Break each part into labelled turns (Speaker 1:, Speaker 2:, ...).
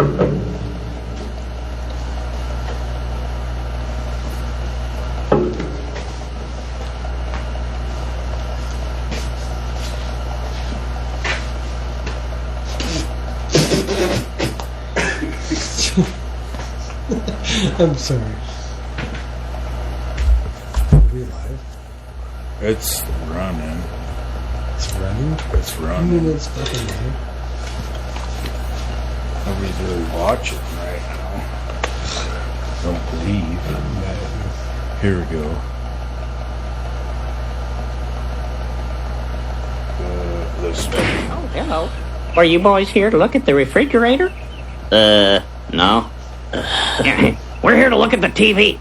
Speaker 1: I'm sorry. Are we live?
Speaker 2: It's running.
Speaker 1: It's running?
Speaker 2: It's running.
Speaker 1: You mean it's fucking running?
Speaker 2: Nobody's really watching right now. Don't believe. Here we go.
Speaker 3: Oh, hello. Are you boys here to look at the refrigerator? No. We're here to look at the TV.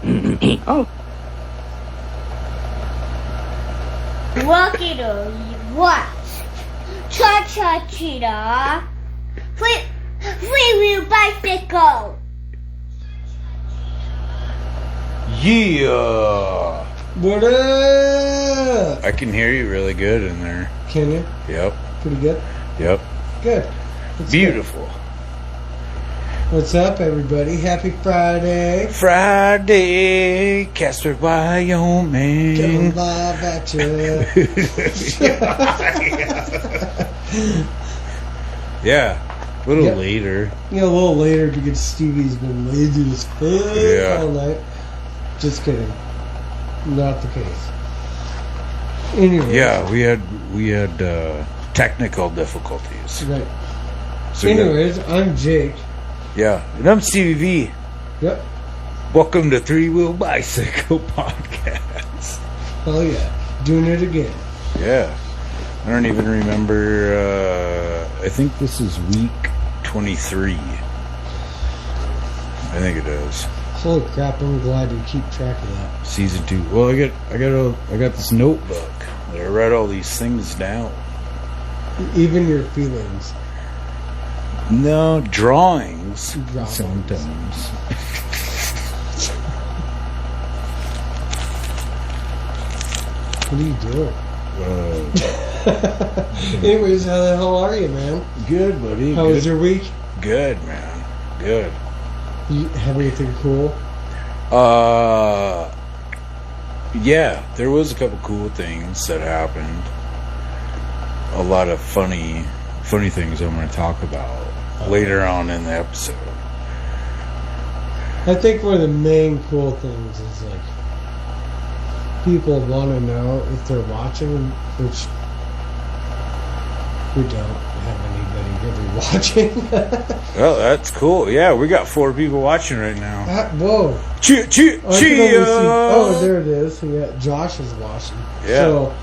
Speaker 3: Oh.
Speaker 4: Rocky what? Cha-cha-cheetah. Free-wheel bicycle.
Speaker 2: Yeah!
Speaker 1: What up?
Speaker 2: I can hear you really good in there.
Speaker 1: Can you?
Speaker 2: Yep.
Speaker 1: Pretty good?
Speaker 2: Yep.
Speaker 1: Good. That's
Speaker 2: Beautiful.
Speaker 1: Good. What's up, everybody? Happy Friday.
Speaker 2: Friday, Casper, Wyoming.
Speaker 1: Coming live at you.
Speaker 2: Yeah. A little later.
Speaker 1: Yeah, a little later because Stevie's been lazy as fuck all night. Just kidding. Not the case. Anyway.
Speaker 2: Yeah, we had technical difficulties.
Speaker 1: Right.
Speaker 2: So
Speaker 1: anyways, I'm Jake.
Speaker 2: Yeah, and I'm Stevie V.
Speaker 1: Yep.
Speaker 2: Welcome to Three Wheel Bicycle Podcast.
Speaker 1: Oh yeah, doing it again.
Speaker 2: Yeah. I don't even remember, I think this is week 23. I think it is.
Speaker 1: Holy crap, I'm glad you keep track of that.
Speaker 2: Season 2. Well, I got this notebook. I write all these things down.
Speaker 1: Even your feelings.
Speaker 2: No, drawings.
Speaker 1: Sometimes. What are you doing? Anyways, how the hell are you, man?
Speaker 2: Good, buddy.
Speaker 1: How was your week?
Speaker 2: Good, man. Good.
Speaker 1: You have anything cool?
Speaker 2: Yeah, there was a couple cool things that happened. A lot of funny things I'm going to talk about later on in the episode.
Speaker 1: I think one of the main cool things is like people want to know if they're watching, which we don't have anybody really watching.
Speaker 2: Well, that's cool. Yeah, we got 4 people watching right now.
Speaker 1: Whoa.
Speaker 2: Cheer.
Speaker 1: Oh, there it is. Yeah, Josh is watching.
Speaker 2: Yeah.
Speaker 1: So,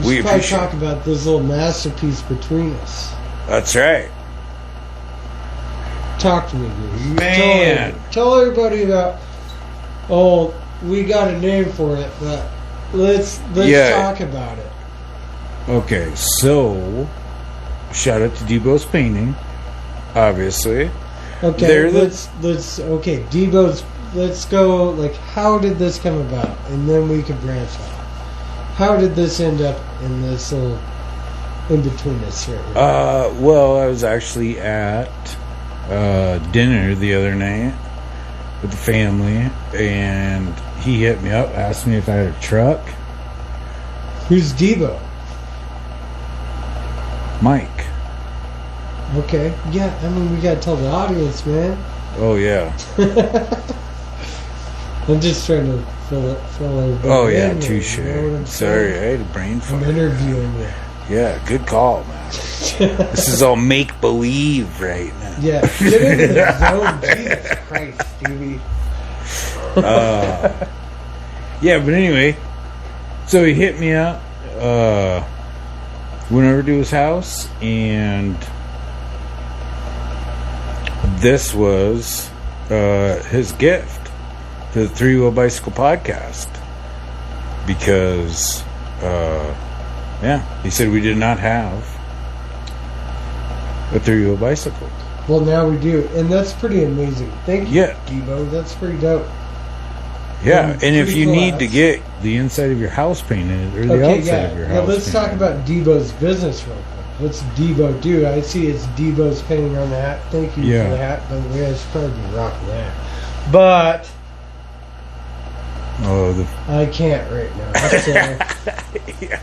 Speaker 1: we should probably
Speaker 2: appreciate
Speaker 1: talk about this little masterpiece between us.
Speaker 2: That's right.
Speaker 1: Talk to me, dude.
Speaker 2: Man.
Speaker 1: Tell everybody about. Oh, we got a name for it, but let's talk about it.
Speaker 2: Okay, so shout out to Debo's painting, obviously.
Speaker 1: Okay, let's Debo's. Let's go. Like, how did this come about? And then we can branch out. How did this end up in this little in between us here?
Speaker 2: Well, I was actually at dinner the other night with the family, and he hit me up, asked me if I had a truck.
Speaker 1: Who's Debo?
Speaker 2: Mike.
Speaker 1: Okay, yeah. I mean, we gotta tell the audience, man.
Speaker 2: Oh yeah.
Speaker 1: I'm just trying to fill everybody.
Speaker 2: Oh yeah,
Speaker 1: in,
Speaker 2: touche.
Speaker 1: you know what I'm
Speaker 2: Sorry,
Speaker 1: saying?
Speaker 2: I had a brain fart.
Speaker 1: I'm interviewing you.
Speaker 2: Yeah, good call, man. This is all make believe right now.
Speaker 1: Yeah, get into the zone. Jesus Christ, Stevie.
Speaker 2: Yeah, but anyway, so he hit me up. Went over to his house, and this was his gift to the Three Wheel Bicycle Podcast, because he said we did not have a three-wheel bicycle.
Speaker 1: Well, now we do, and that's pretty amazing. Thank you,
Speaker 2: Yeah.
Speaker 1: Debo. That's pretty dope.
Speaker 2: Yeah, and if you
Speaker 1: cool
Speaker 2: need
Speaker 1: ass.
Speaker 2: to get the inside of your house painted or the outside of your house
Speaker 1: let's talk
Speaker 2: painted.
Speaker 1: about Debo's business real quick. What's Debo do? I see it's Debo's painting on the hat. Thank you for the hat. By the way, I should probably be rocking that. But I can't right now. So
Speaker 2: Yeah.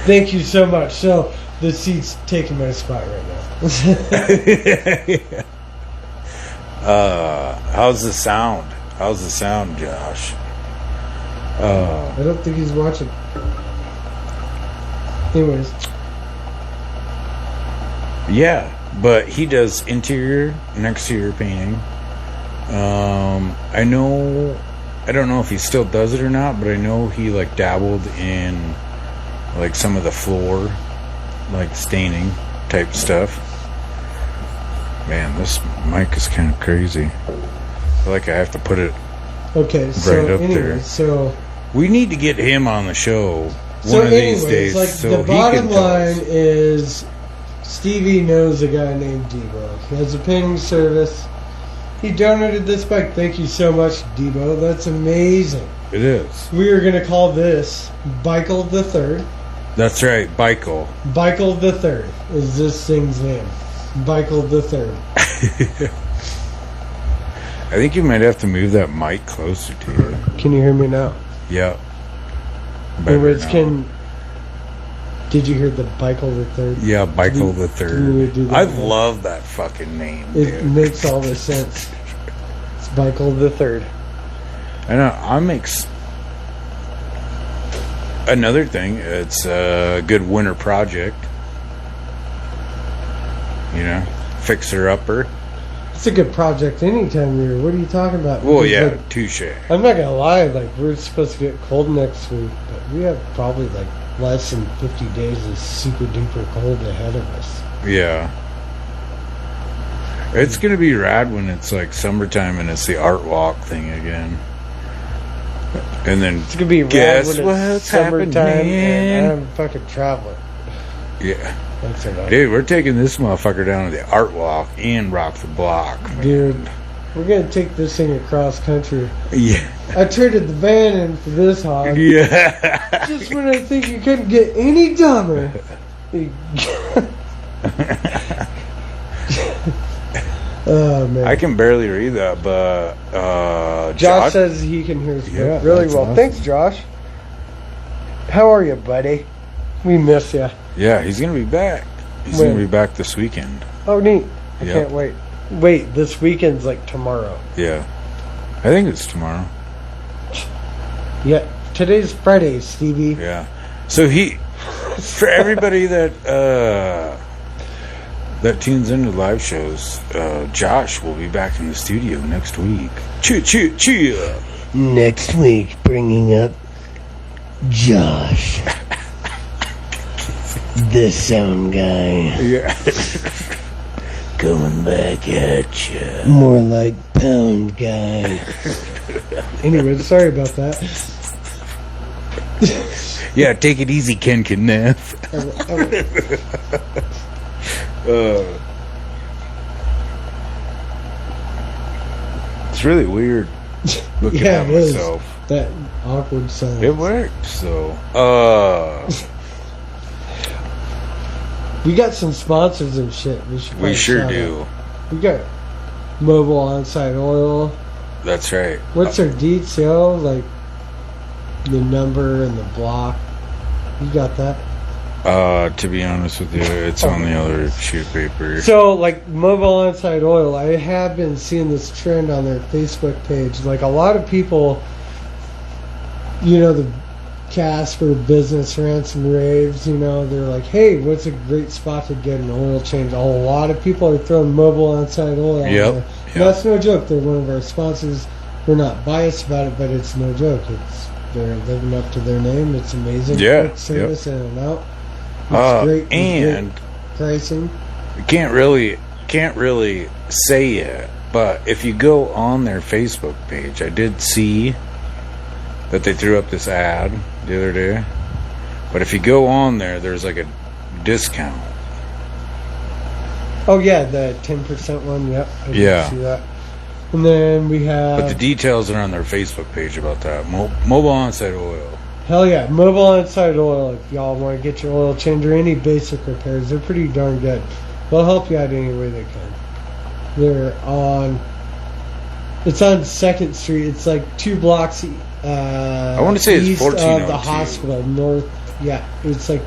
Speaker 1: thank you so much. So the seat's taking my spot right now.
Speaker 2: How's the sound? How's the sound, Josh?
Speaker 1: I don't think he's watching. Anyways.
Speaker 2: Yeah, but he does interior and exterior painting. I don't know if he still does it or not, but I know he like dabbled in like some of the floor, like staining type stuff. Man, this mic is kind of crazy. I feel like I have to put it right up there.
Speaker 1: So
Speaker 2: we need to get him on the show one of these days.
Speaker 1: Like
Speaker 2: so
Speaker 1: the bottom line is Stevie knows a guy named Debo. He has a painting service. He donated this bike. Thank you so much, Debo. That's amazing.
Speaker 2: It is.
Speaker 1: We are going to call this Bikel the Third.
Speaker 2: That's right, Bikel.
Speaker 1: Bikel the Third is this thing's name. Bikel the Third.
Speaker 2: I think you might have to move that mic closer to you.
Speaker 1: Can you hear me now?
Speaker 2: Yep.
Speaker 1: Anyways, did you hear the Bikel the Third?
Speaker 2: Yeah, Bikel the Third. I love that fucking name.
Speaker 1: It makes all the sense. It's Bikel the Third.
Speaker 2: I know. Another thing, it's a good winter project. You know, fixer-upper.
Speaker 1: It's a good project any time of year. What are you talking about?
Speaker 2: Well, yeah,
Speaker 1: like,
Speaker 2: touche.
Speaker 1: I'm not gonna lie. Like, we're supposed to get cold next week, but we have probably like less than 50 days of super duper cold ahead of us.
Speaker 2: Yeah. It's gonna be rad when it's like summertime and it's the art walk thing again. And then
Speaker 1: it's gonna be rad
Speaker 2: guess
Speaker 1: when
Speaker 2: what's
Speaker 1: it's summertime
Speaker 2: happening?
Speaker 1: and I'm fucking traveling.
Speaker 2: Yeah.
Speaker 1: That's enough.
Speaker 2: Dude, we're taking this motherfucker down to the art walk and rock the block, man.
Speaker 1: Dude, we're gonna take this thing across country.
Speaker 2: Yeah.
Speaker 1: I traded the van in for this hog.
Speaker 2: Yeah.
Speaker 1: Just when I think you couldn't get any dumber. Oh man.
Speaker 2: I can barely read that, but
Speaker 1: Josh says he can hear us really well.
Speaker 2: Awesome.
Speaker 1: Thanks, Josh. How are you, buddy? We miss you.
Speaker 2: Yeah, he's gonna be back. He's gonna be back this weekend.
Speaker 1: Oh, neat. I can't wait. Wait, this weekend's like tomorrow.
Speaker 2: Yeah. I think it's tomorrow.
Speaker 1: Yeah, today's Friday, Stevie.
Speaker 2: Yeah. So for everybody that tunes into live shows, Josh will be back in the studio next week. Cheer.
Speaker 1: Next week, bringing up Josh. The sound guy.
Speaker 2: Yeah.
Speaker 1: Coming back at you. More like pound guy. Anyway, sorry about that.
Speaker 2: Yeah, take it easy, Ken Knaff. It's really weird looking at myself.
Speaker 1: That awkward silence.
Speaker 2: It worked, so.
Speaker 1: We got some sponsors and shit.
Speaker 2: We sure do.
Speaker 1: We got Mobile Onsite Oil.
Speaker 2: That's right.
Speaker 1: What's our detail? Like the number and the block. You got that?
Speaker 2: To be honest with you, it's on the other sheet of paper.
Speaker 1: So, like Mobile Onsite Oil, I have been seeing this trend on their Facebook page. Like a lot of people, you know, the Casper business rants and raves, you know, they're like, hey, what's a great spot to get an oil change? A lot of people are throwing Mobile Onsite Oil on there. That's no joke. They're one of our sponsors. We're not biased about it, but it's no joke. They're living up to their name. It's amazing. Quick service in and out. It's great.
Speaker 2: And
Speaker 1: great pricing.
Speaker 2: Can't really say it, but if you go on their Facebook page, I did see that they threw up this ad the other day. But if you go on there, there's like a discount.
Speaker 1: Oh yeah, the 10% one. Yep. I did see that. And then we have.
Speaker 2: But the details are on their Facebook page about that. Mobile Onsite Oil.
Speaker 1: Hell yeah. Mobile Onsite Oil. If y'all want to get your oil change or any basic repairs, they're pretty darn good. They'll help you out any way they can. They're on... It's on 2nd Street. It's like 2 blocks
Speaker 2: I want to say it's
Speaker 1: east
Speaker 2: 1402.
Speaker 1: of the hospital. North... Yeah, it's like...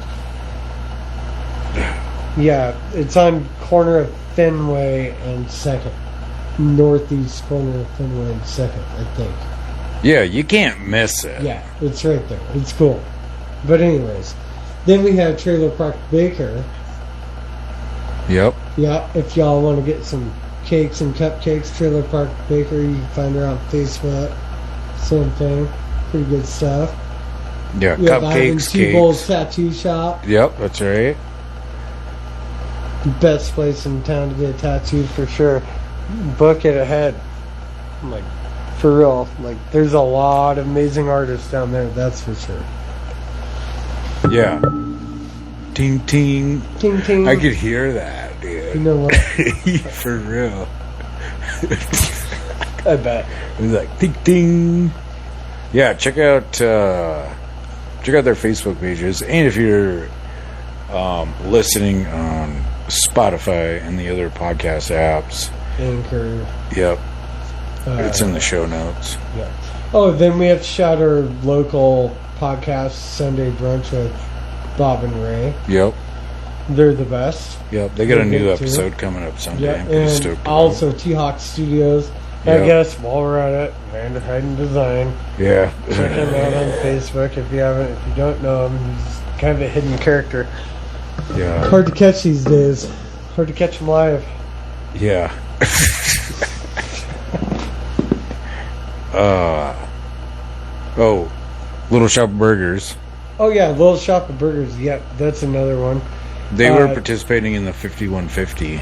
Speaker 1: Yeah, it's on corner of Fenway and 2nd. Northeast corner of Fenway and 2nd, I think.
Speaker 2: Yeah, you can't miss it.
Speaker 1: Yeah, it's right there. It's cool. But anyways, then we have Trailer Park Baker.
Speaker 2: Yep.
Speaker 1: Yeah, if y'all want to get some cakes and cupcakes, Trailer Park Baker, you can find her on Facebook. Same thing. Pretty good stuff.
Speaker 2: Yeah,
Speaker 1: We have Ivan
Speaker 2: cupcakes,
Speaker 1: T-Bowl's
Speaker 2: cakes.
Speaker 1: Tattoo Shop.
Speaker 2: Yep, that's right.
Speaker 1: Best place in town to get a tattoo for sure. Book it ahead. Like, for real. Like, there's a lot of amazing artists down there, that's for sure.
Speaker 2: Yeah. Ting, ting.
Speaker 1: Ting, ting.
Speaker 2: I could hear that, dude.
Speaker 1: You know what?
Speaker 2: For real.
Speaker 1: I bet.
Speaker 2: It was like ting, ting. Yeah, check out their Facebook pages. And if you're listening on Spotify and the other podcast apps,
Speaker 1: Anchor.
Speaker 2: yep, it's in the show notes.
Speaker 1: Yeah. Oh, then we have to shout our local podcast, Sunday Brunch with Bob and Ray.
Speaker 2: Yep,
Speaker 1: They're the best.
Speaker 2: yep. They got a
Speaker 1: They're
Speaker 2: new
Speaker 1: good, too.
Speaker 2: episode coming up Sunday.
Speaker 1: Yeah,
Speaker 2: I'm pretty
Speaker 1: and
Speaker 2: stoked about
Speaker 1: also T-Hawk Studios.
Speaker 2: Yep.
Speaker 1: I guess while we're at it, Vanderheiden Design.
Speaker 2: it. Yeah.
Speaker 1: Check him out on Facebook if you haven't. If you don't know him, he's kind of a hidden character.
Speaker 2: Yeah.
Speaker 1: Hard to catch these days. Hard to catch him live.
Speaker 2: Yeah. Oh, Little Shop of Burgers.
Speaker 1: Oh yeah, Little Shop of Burgers. Yep, that's another one.
Speaker 2: They were participating in the 5150.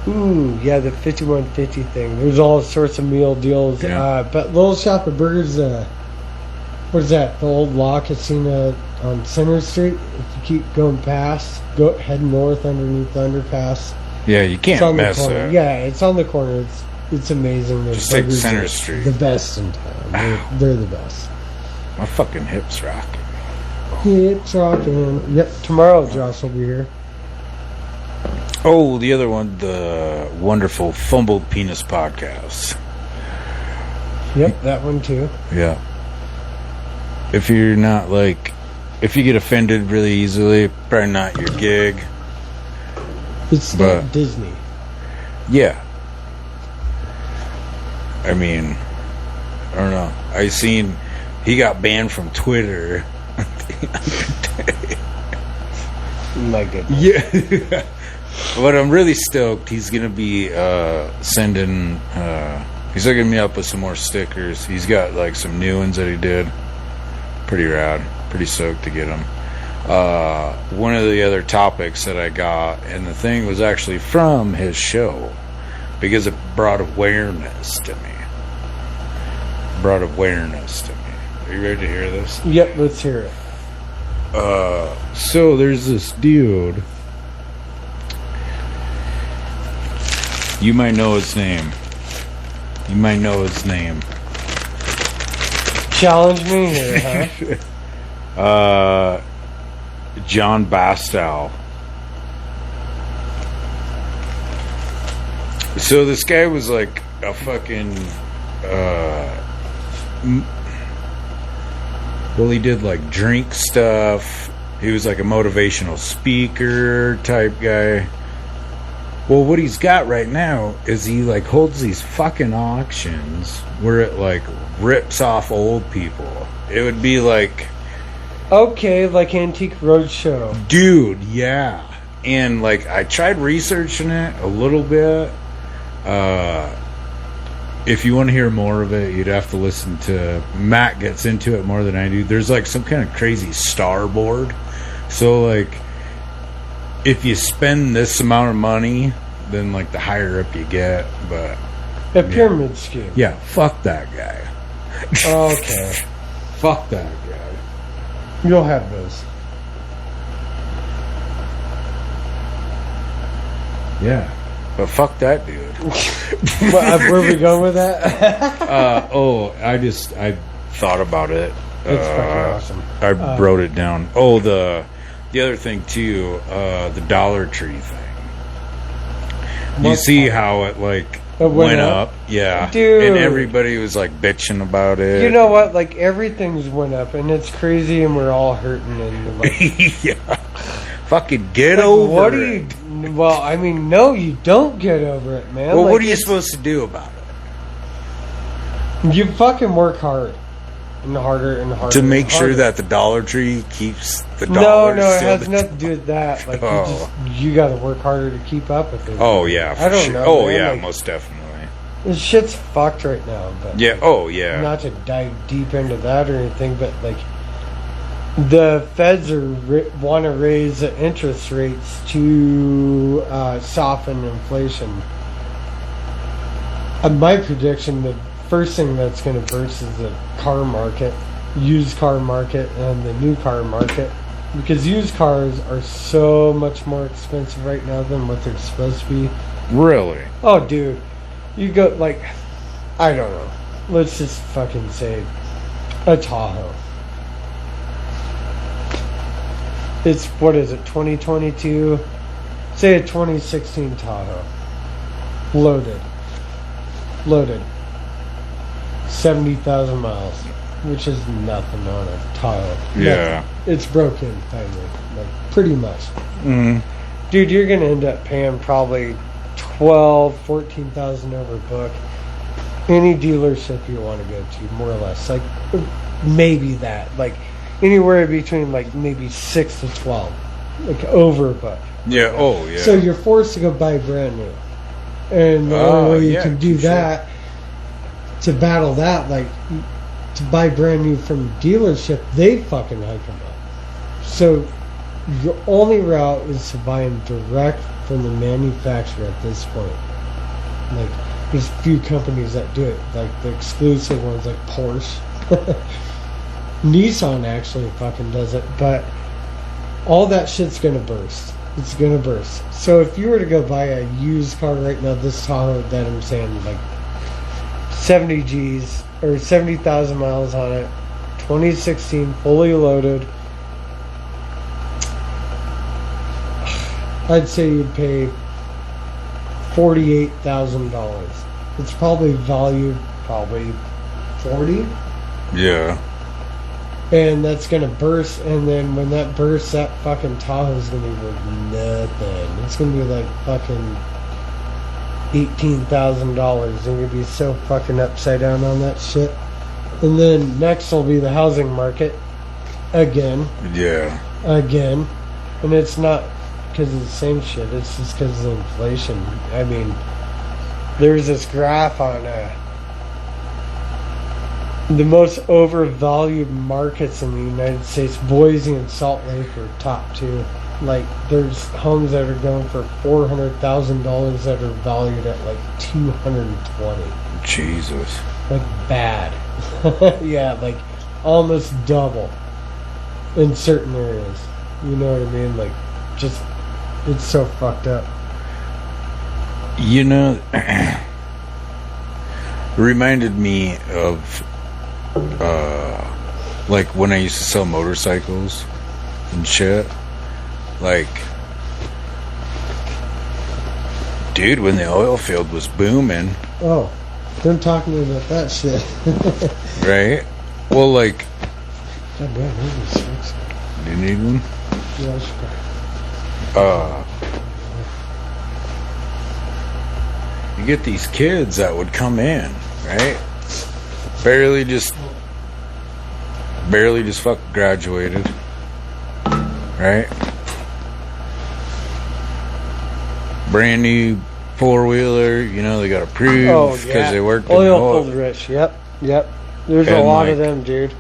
Speaker 1: Ooh, yeah, the 5150 thing. There's all sorts of meal deals.
Speaker 2: Yeah.
Speaker 1: But Little Shop of Burgers, what is that? The old Law Casino on Center Street? If you keep going past, head north underneath the underpass.
Speaker 2: Yeah, you
Speaker 1: It's
Speaker 2: can't
Speaker 1: on the
Speaker 2: mess
Speaker 1: corner.
Speaker 2: it.
Speaker 1: Yeah, it's on the corner. It's amazing. Those
Speaker 2: Just take
Speaker 1: burgers
Speaker 2: Center
Speaker 1: are
Speaker 2: Street.
Speaker 1: The best in town. They're the best.
Speaker 2: My fucking hips rocking.
Speaker 1: It's rocking. Yep, tomorrow Josh will be here.
Speaker 2: Oh, the other one, the wonderful Fumbled Penis Podcast.
Speaker 1: Yep, that one too.
Speaker 2: Yeah. If you're not if you get offended really easily, probably not your gig.
Speaker 1: It's
Speaker 2: But-
Speaker 1: not Disney.
Speaker 2: Yeah. I mean, I don't know. I seen he got banned from Twitter.
Speaker 1: My goodness.
Speaker 2: Yeah. But I'm really stoked. He's going to be sending... he's hooking me up with some more stickers. He's got, some new ones that he did. Pretty rad. Pretty stoked to get them. One of the other topics that I got, and the thing was actually from his show, because it brought awareness to me. Are you ready to hear this?
Speaker 1: Yep, let's hear it.
Speaker 2: So there's this dude. You might know his name.
Speaker 1: Challenge me here, huh?
Speaker 2: John Bastow. So this guy was like a fucking well, he did drink stuff. He was like a motivational speaker type guy. Well, what he's got right now is he holds these fucking auctions where it rips off old people. It would be
Speaker 1: Okay, like Antique Roadshow.
Speaker 2: dude, yeah. And I tried researching it a little bit. If you want to hear more of it, you'd have to listen to Matt gets into it more than I do. There's some kind of crazy star board. So if you spend this amount of money, then the higher up you get. But
Speaker 1: A pyramid scheme.
Speaker 2: yeah, fuck that guy.
Speaker 1: Okay.
Speaker 2: Fuck that guy.
Speaker 1: You'll have those.
Speaker 2: Yeah. But fuck that dude.
Speaker 1: Where are we going with that?
Speaker 2: I thought about it.
Speaker 1: It's fucking awesome.
Speaker 2: I wrote it down. Oh, the other thing too, the Dollar Tree thing. You see how it like went up? Yeah.
Speaker 1: Dude.
Speaker 2: And everybody was like bitching about it.
Speaker 1: You know what? Like everything's went up and it's crazy and we're all hurting and like
Speaker 2: yeah. Fucking get
Speaker 1: like,
Speaker 2: over
Speaker 1: what
Speaker 2: it.
Speaker 1: do you well, I mean, no, you don't get over it, man.
Speaker 2: Well,
Speaker 1: like,
Speaker 2: what are you supposed to do about it?
Speaker 1: You fucking work hard. And harder and harder.
Speaker 2: To make
Speaker 1: and
Speaker 2: sure
Speaker 1: harder.
Speaker 2: that the Dollar Tree keeps the dollars.
Speaker 1: No, it
Speaker 2: still
Speaker 1: has
Speaker 2: the-
Speaker 1: nothing to do with that. Like you got to work harder to keep up with it.
Speaker 2: Oh yeah, for
Speaker 1: I don't
Speaker 2: sure.
Speaker 1: know.
Speaker 2: Oh
Speaker 1: man.
Speaker 2: yeah,
Speaker 1: like,
Speaker 2: most definitely.
Speaker 1: this shit's fucked right now. But
Speaker 2: Yeah. Oh yeah.
Speaker 1: not to dive deep into that or anything, but like the feds are want to raise the interest rates to soften inflation. My prediction: the first thing that's going to burst is the car market, used car market, and the new car market. Because used cars are so much more expensive right now than what they're supposed to be.
Speaker 2: Really?
Speaker 1: Oh, dude. You go, like, I don't know. Let's just fucking say a Tahoe. It's, what is it, 2022? Say a 2016 Tahoe. Loaded. 70,000 miles, which is nothing on a Tahoe.
Speaker 2: Yeah.
Speaker 1: Nothing. It's broken, finally. Like, pretty much.
Speaker 2: Mm.
Speaker 1: Dude, you're going to end up paying probably $14,000 over book. Any dealership you want to go to, more or less. Like, maybe that. Like, anywhere between, like, maybe 6 to 12. Like, over book.
Speaker 2: Yeah. Oh yeah.
Speaker 1: So you're forced to go buy brand new. And the only way you can do that, to battle that, like, to buy brand new from a dealership, they fucking hike them up. So your only route is to buy them direct from the manufacturer at this point. Like, there's a few companies that do it, like the exclusive ones, like Porsche. Nissan actually fucking does it, but all that shit's gonna burst. It's gonna burst. So if you were to go buy a used car right now, this Tahoe that I'm saying, like 70 G's or 70,000 miles on it, 2016, fully loaded, I'd say you'd pay $48,000. It's probably valued probably 40.
Speaker 2: Yeah.
Speaker 1: And that's gonna burst, and then when that bursts, that fucking Tahoe's gonna be worth nothing. It's gonna be like fucking $18,000. They're gonna be so fucking upside down on that shit. And then next will be the housing market again,
Speaker 2: Yeah.
Speaker 1: and it's not because of the same shit. It's just because of inflation. I mean, there's this graph on the most overvalued markets in the United States. Boise and Salt Lake are top two. Like, there's homes that are going for $400,000 that are valued at like $220.
Speaker 2: Jesus.
Speaker 1: Like, bad. Yeah, like almost double in certain areas. You know what I mean? Like, just, it's so fucked up.
Speaker 2: You know, it reminded me of like when I used to sell motorcycles and shit. Like, dude, when the oil field was booming.
Speaker 1: Oh, don't talk to me about that shit.
Speaker 2: Right? Well, like,
Speaker 1: God damn, this is sexy.
Speaker 2: do you need one?
Speaker 1: Yeah, I should
Speaker 2: You get these kids that would come in, right? Barely just fucking graduated, right? Brand new 4-wheeler, you know, they got approved because they worked in
Speaker 1: oil field rich. Yep. There's a
Speaker 2: And,
Speaker 1: lot
Speaker 2: like,
Speaker 1: of them, dude.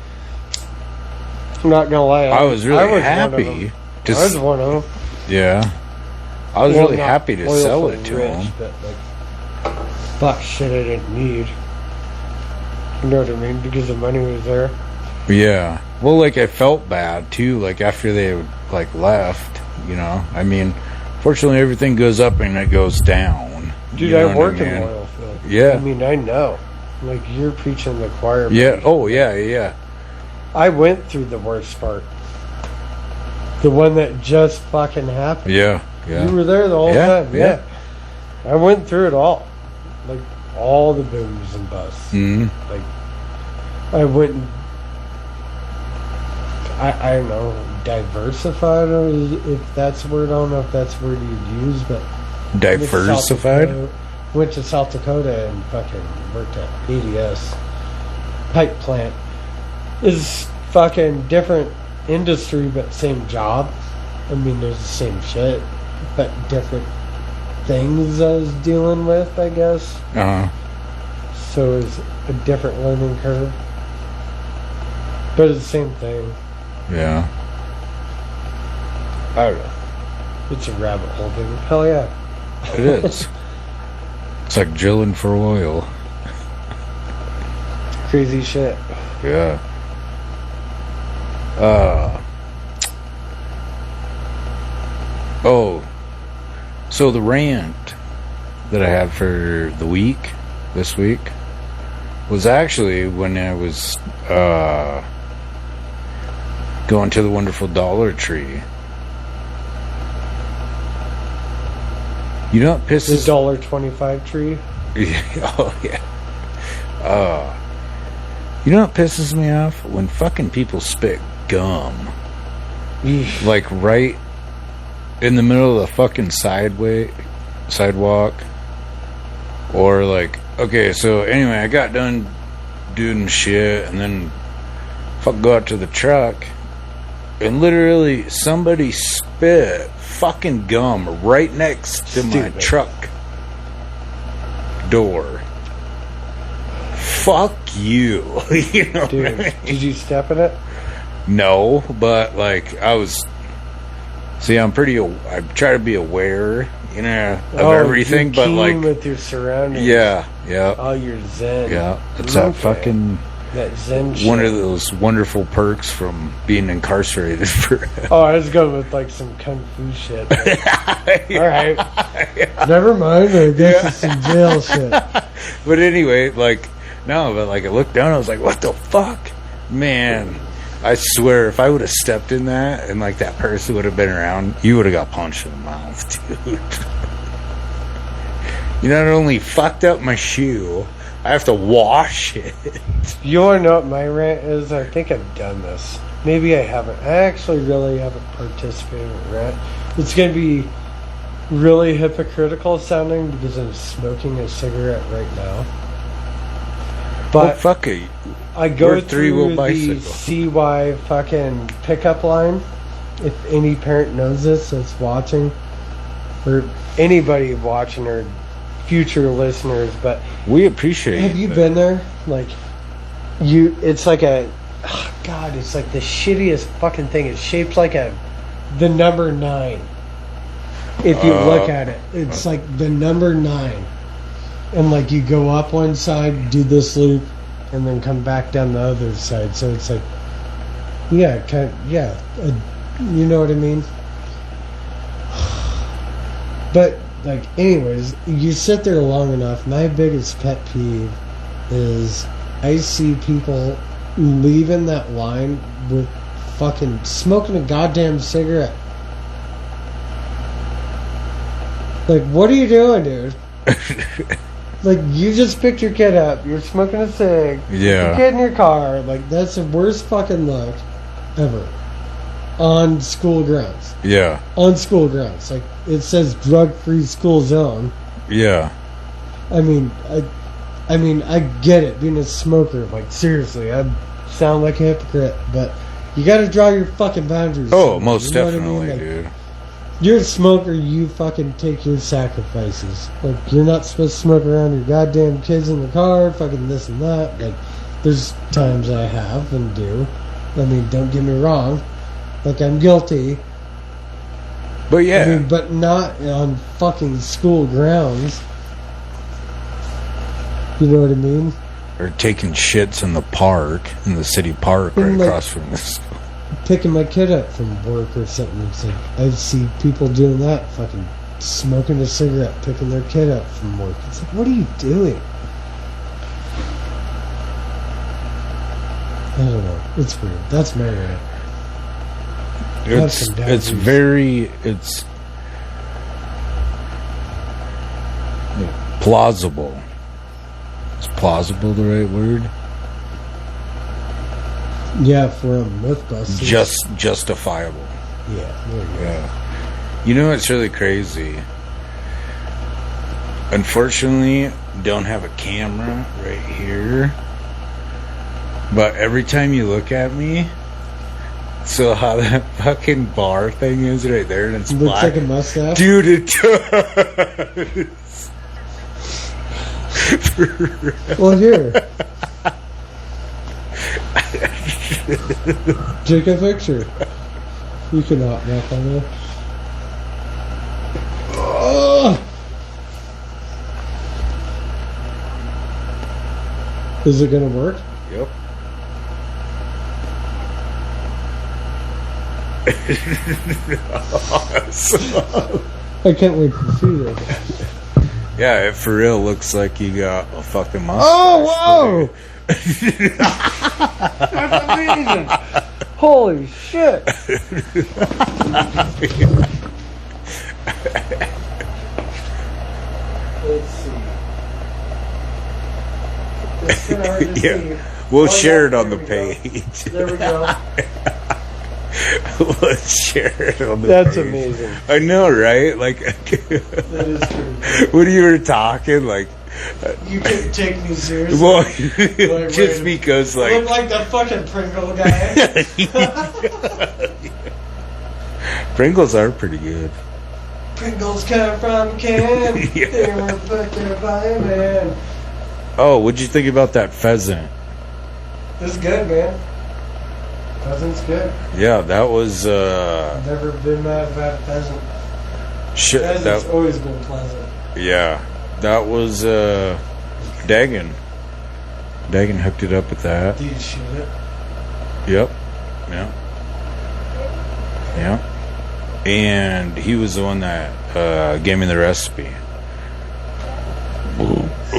Speaker 1: I'm not gonna lie.
Speaker 2: I was really
Speaker 1: one of
Speaker 2: happy
Speaker 1: them.
Speaker 2: to
Speaker 1: I was one of them.
Speaker 2: Yeah. I was really
Speaker 1: not
Speaker 2: happy to
Speaker 1: oil
Speaker 2: sell
Speaker 1: field
Speaker 2: it to
Speaker 1: rich,
Speaker 2: him.
Speaker 1: But like, fuck shit I didn't need. You know what I mean? Because the money was there.
Speaker 2: Yeah. Well, like, I felt bad too, like after they like left, you know. I mean, fortunately everything goes up and it goes down.
Speaker 1: Dude,
Speaker 2: You know
Speaker 1: I
Speaker 2: what
Speaker 1: work in
Speaker 2: mean?
Speaker 1: oil field.
Speaker 2: Yeah.
Speaker 1: I mean, I know. Like, you're preaching the choir.
Speaker 2: Yeah.
Speaker 1: buddy.
Speaker 2: Oh, yeah.
Speaker 1: I went through the worst part. The one that just fucking happened.
Speaker 2: Yeah, yeah.
Speaker 1: You were there the whole time.
Speaker 2: Yeah.
Speaker 1: I went through it all. Like, all the booms and busts.
Speaker 2: Mm-hmm.
Speaker 1: Like, I went and, I don't know, diversified, or if that's a word. I don't know if that's a word you'd use, but
Speaker 2: Diversified?
Speaker 1: Went to South Dakota and fucking worked at ADS pipe plant. Is fucking different industry, but same job. I mean, there's the same shit, but different things I was dealing with, I guess. So it's a different learning curve, but it's the same thing.
Speaker 2: Yeah.
Speaker 1: I don't know. It's a rabbit hole, dude. Hell yeah.
Speaker 2: It is. It's like drilling for oil.
Speaker 1: Crazy shit.
Speaker 2: Yeah. Oh. So the rant that I had for the week, this week, was actually when I was going to the wonderful Dollar Tree. You know what pisses...
Speaker 1: The $1.25 tree?
Speaker 2: Oh, yeah. You know what pisses me off? When fucking people spit gum. Like, right in the middle of the fucking sidewalk. Or, like... Okay, so, anyway, I got done doing shit, and then... go out to the truck, and literally somebody spit fucking gum right next to my truck door. Fuck you. You know,
Speaker 1: dude,
Speaker 2: right?
Speaker 1: Did you step in it?
Speaker 2: No, but like I was. See, I try to be aware, you know, of everything, but like
Speaker 1: with your surroundings.
Speaker 2: Yeah.
Speaker 1: Oh, you're zen.
Speaker 2: Yeah, it's that fucking.
Speaker 1: That zen shit.
Speaker 2: One of those wonderful perks from being incarcerated for...
Speaker 1: Oh, I was going with like some kung fu shit.
Speaker 2: Yeah.
Speaker 1: Alright. Yeah. Never mind, I guess it's some jail shit.
Speaker 2: But anyway, like, no, but like I looked down, I was like, what the fuck? Man, I swear, if I would have stepped in that and like that person would have been around, you would have got punched in the mouth, dude. You not only fucked up my shoe, I have to wash it.
Speaker 1: You want to know what my rant is? I think I've done this. Maybe I haven't. I actually really haven't participated in rant. It's going to be really hypocritical sounding because I'm smoking a cigarette right now. But
Speaker 2: fuck it.
Speaker 1: I go
Speaker 2: We're
Speaker 1: through the
Speaker 2: bicycle.
Speaker 1: CY fucking pickup line. If any parent knows this that's watching, or anybody watching, or future listeners, but
Speaker 2: we appreciate
Speaker 1: have you been there? Like, it's like it's like the shittiest fucking thing. It's shaped like the number 9. If you look at it, it's like the number 9, and like you go up one side, do this loop, and then come back down the other side. So it's like, you know what I mean? But like, anyways, you sit there long enough. My biggest pet peeve is I see people leaving that line with fucking smoking a goddamn cigarette. Like, what are you doing, dude? Like, you just picked your kid up. You're smoking a cig.
Speaker 2: Yeah.
Speaker 1: Your kid in your car. Like, that's the worst fucking look ever. On school grounds.
Speaker 2: Yeah.
Speaker 1: On school grounds. Like, it says drug-free school zone.
Speaker 2: Yeah.
Speaker 1: I mean, I get it, being a smoker. Like, seriously, I sound like a hypocrite, but you gotta draw your fucking boundaries.
Speaker 2: Oh, most definitely,
Speaker 1: what I mean? Like,
Speaker 2: dude.
Speaker 1: You're a smoker, you fucking take your sacrifices. Like, you're not supposed to smoke around your goddamn kids in the car, fucking this and that. Like, there's times I have and do. I mean, don't get me wrong. Like, I'm guilty.
Speaker 2: But yeah.
Speaker 1: I mean, but not on fucking school grounds. You know what I mean?
Speaker 2: Or taking shits in the park, in the city park, right
Speaker 1: like,
Speaker 2: across from the school.
Speaker 1: Picking my kid up from work or something. It's like, I see people doing that, fucking smoking a cigarette, picking their kid up from work. It's like, what are you doing? I don't know. It's weird. That's my rant.
Speaker 2: It's plausible. Is plausible the right word?
Speaker 1: Yeah, for a Mythbusters.
Speaker 2: Just justifiable.
Speaker 1: Yeah, there you go.
Speaker 2: Yeah. You know what's really crazy? Unfortunately, don't have a camera right here. But every time you look at me, so how that fucking bar thing is right there, and it's
Speaker 1: Looks
Speaker 2: black.
Speaker 1: like a mustache.
Speaker 2: Dude, it does.
Speaker 1: Well, here. Take a picture. You can hot back on there. Oh! Is it gonna work?
Speaker 2: Yep. Awesome.
Speaker 1: I can't wait to see this.
Speaker 2: Yeah, it for real looks like you got a fucking mustache.
Speaker 1: Oh, whoa! That's amazing! Holy shit! Let's see. It's kind of hard to
Speaker 2: Yeah.
Speaker 1: see.
Speaker 2: We'll
Speaker 1: Oh,
Speaker 2: share
Speaker 1: yeah,
Speaker 2: it on the
Speaker 1: there we go.
Speaker 2: page.
Speaker 1: There we go.
Speaker 2: Let's share it on the
Speaker 1: That's
Speaker 2: page.
Speaker 1: amazing.
Speaker 2: I know, right? Like,
Speaker 1: That is true.
Speaker 2: when you were talking, like,
Speaker 1: You couldn't take me seriously.
Speaker 2: well,
Speaker 1: Like,
Speaker 2: just
Speaker 1: right.
Speaker 2: because,
Speaker 1: I look
Speaker 2: like,
Speaker 1: like the fucking Pringle guy.
Speaker 2: Pringles are pretty good.
Speaker 1: Pringles come from can.
Speaker 2: Yeah.
Speaker 1: They were put there by a man.
Speaker 2: Oh, what'd you think about that pheasant?
Speaker 1: It's good, man. Pheasant's good.
Speaker 2: Yeah, that was,
Speaker 1: I've never been mad about pheasant.
Speaker 2: shit.
Speaker 1: Pheasant's
Speaker 2: That,
Speaker 1: always been pleasant.
Speaker 2: yeah, that was, Dagan. Dagan hooked it up with that.
Speaker 1: Did you shoot it?
Speaker 2: Yep. Yeah. Yeah. And he was the one that gave me the recipe.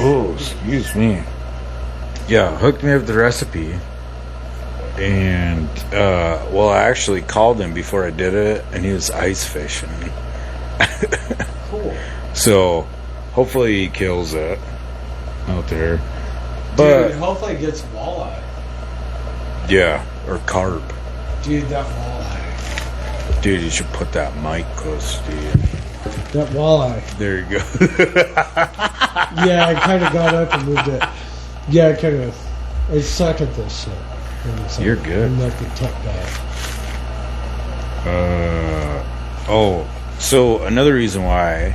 Speaker 2: Oh, excuse me. Yeah, hooked me up with the recipe. And, well, I actually called him before I did it, and he was ice fishing.
Speaker 1: Cool.
Speaker 2: So, hopefully he kills it out there. But,
Speaker 1: Dude, hopefully it gets walleye.
Speaker 2: yeah, or carp.
Speaker 1: Dude, that walleye.
Speaker 2: Dude, you should put that mic close to you.
Speaker 1: That walleye.
Speaker 2: There you go.
Speaker 1: Yeah, I kind of got up and moved it. Yeah, I kind of. I suck at this shit. So
Speaker 2: You're good.
Speaker 1: I'm like the tech guy.
Speaker 2: Oh, so another reason why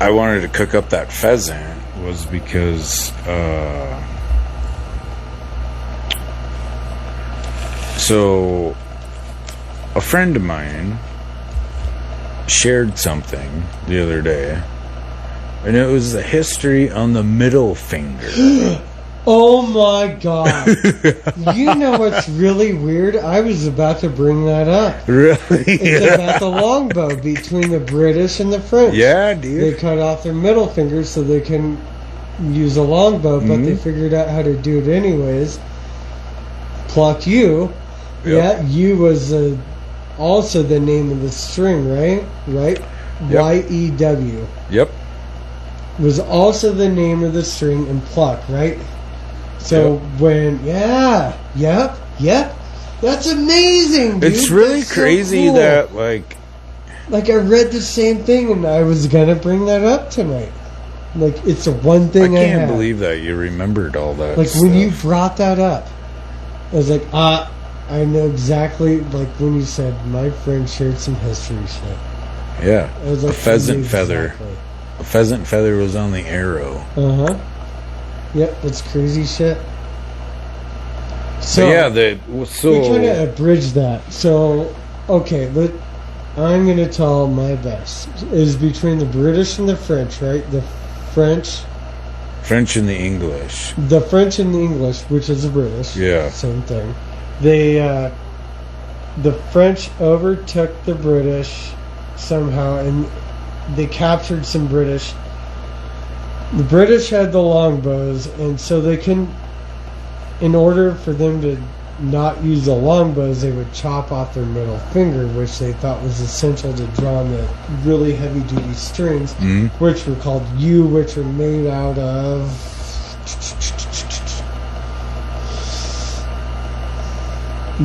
Speaker 2: I wanted to cook up that pheasant was because, so a friend of mine shared something the other day, and it was the history on the middle finger.
Speaker 1: Oh my god. You know what's really weird? I was about to bring that up.
Speaker 2: Really?
Speaker 1: It's about the longbow between the British and the French.
Speaker 2: Yeah,
Speaker 1: They
Speaker 2: dude.
Speaker 1: cut off their middle fingers so they can use a longbow, but they figured out how to do it anyways. Pluck yew.
Speaker 2: Yep.
Speaker 1: Yeah, yew was also the name of the string, right? Right?
Speaker 2: Yep.
Speaker 1: Y-E-W.
Speaker 2: Yep.
Speaker 1: Was also the name of the string in pluck, right? So when, yep, that's amazing, dude.
Speaker 2: It's really
Speaker 1: That's so
Speaker 2: crazy
Speaker 1: cool.
Speaker 2: that, like,
Speaker 1: Like, I read the same thing, and I was gonna bring that up tonight. Like, it's the one thing I
Speaker 2: can't
Speaker 1: have.
Speaker 2: believe that you remembered all that
Speaker 1: Like,
Speaker 2: stuff.
Speaker 1: when you brought that up, I was like, I know exactly, like, when you said, my friend shared some history shit.
Speaker 2: Yeah.
Speaker 1: I was like,
Speaker 2: A pheasant
Speaker 1: I knew
Speaker 2: feather.
Speaker 1: exactly.
Speaker 2: A pheasant feather was on the arrow.
Speaker 1: Uh-huh. Yep, that's crazy shit. So,
Speaker 2: So, yeah,
Speaker 1: we kind of abridged that. So, okay, I'm going to tell my best. It is between the British and the French, right? The French
Speaker 2: French and the English.
Speaker 1: The French and the English, which is the British.
Speaker 2: Yeah.
Speaker 1: Same thing. They, the French overtook the British somehow, and they captured some British. The British had the longbows, and so they couldn't in order for them to not use the longbows, they would chop off their middle finger, which they thought was essential to draw on the really heavy-duty strings, which were called yew, which were made out of...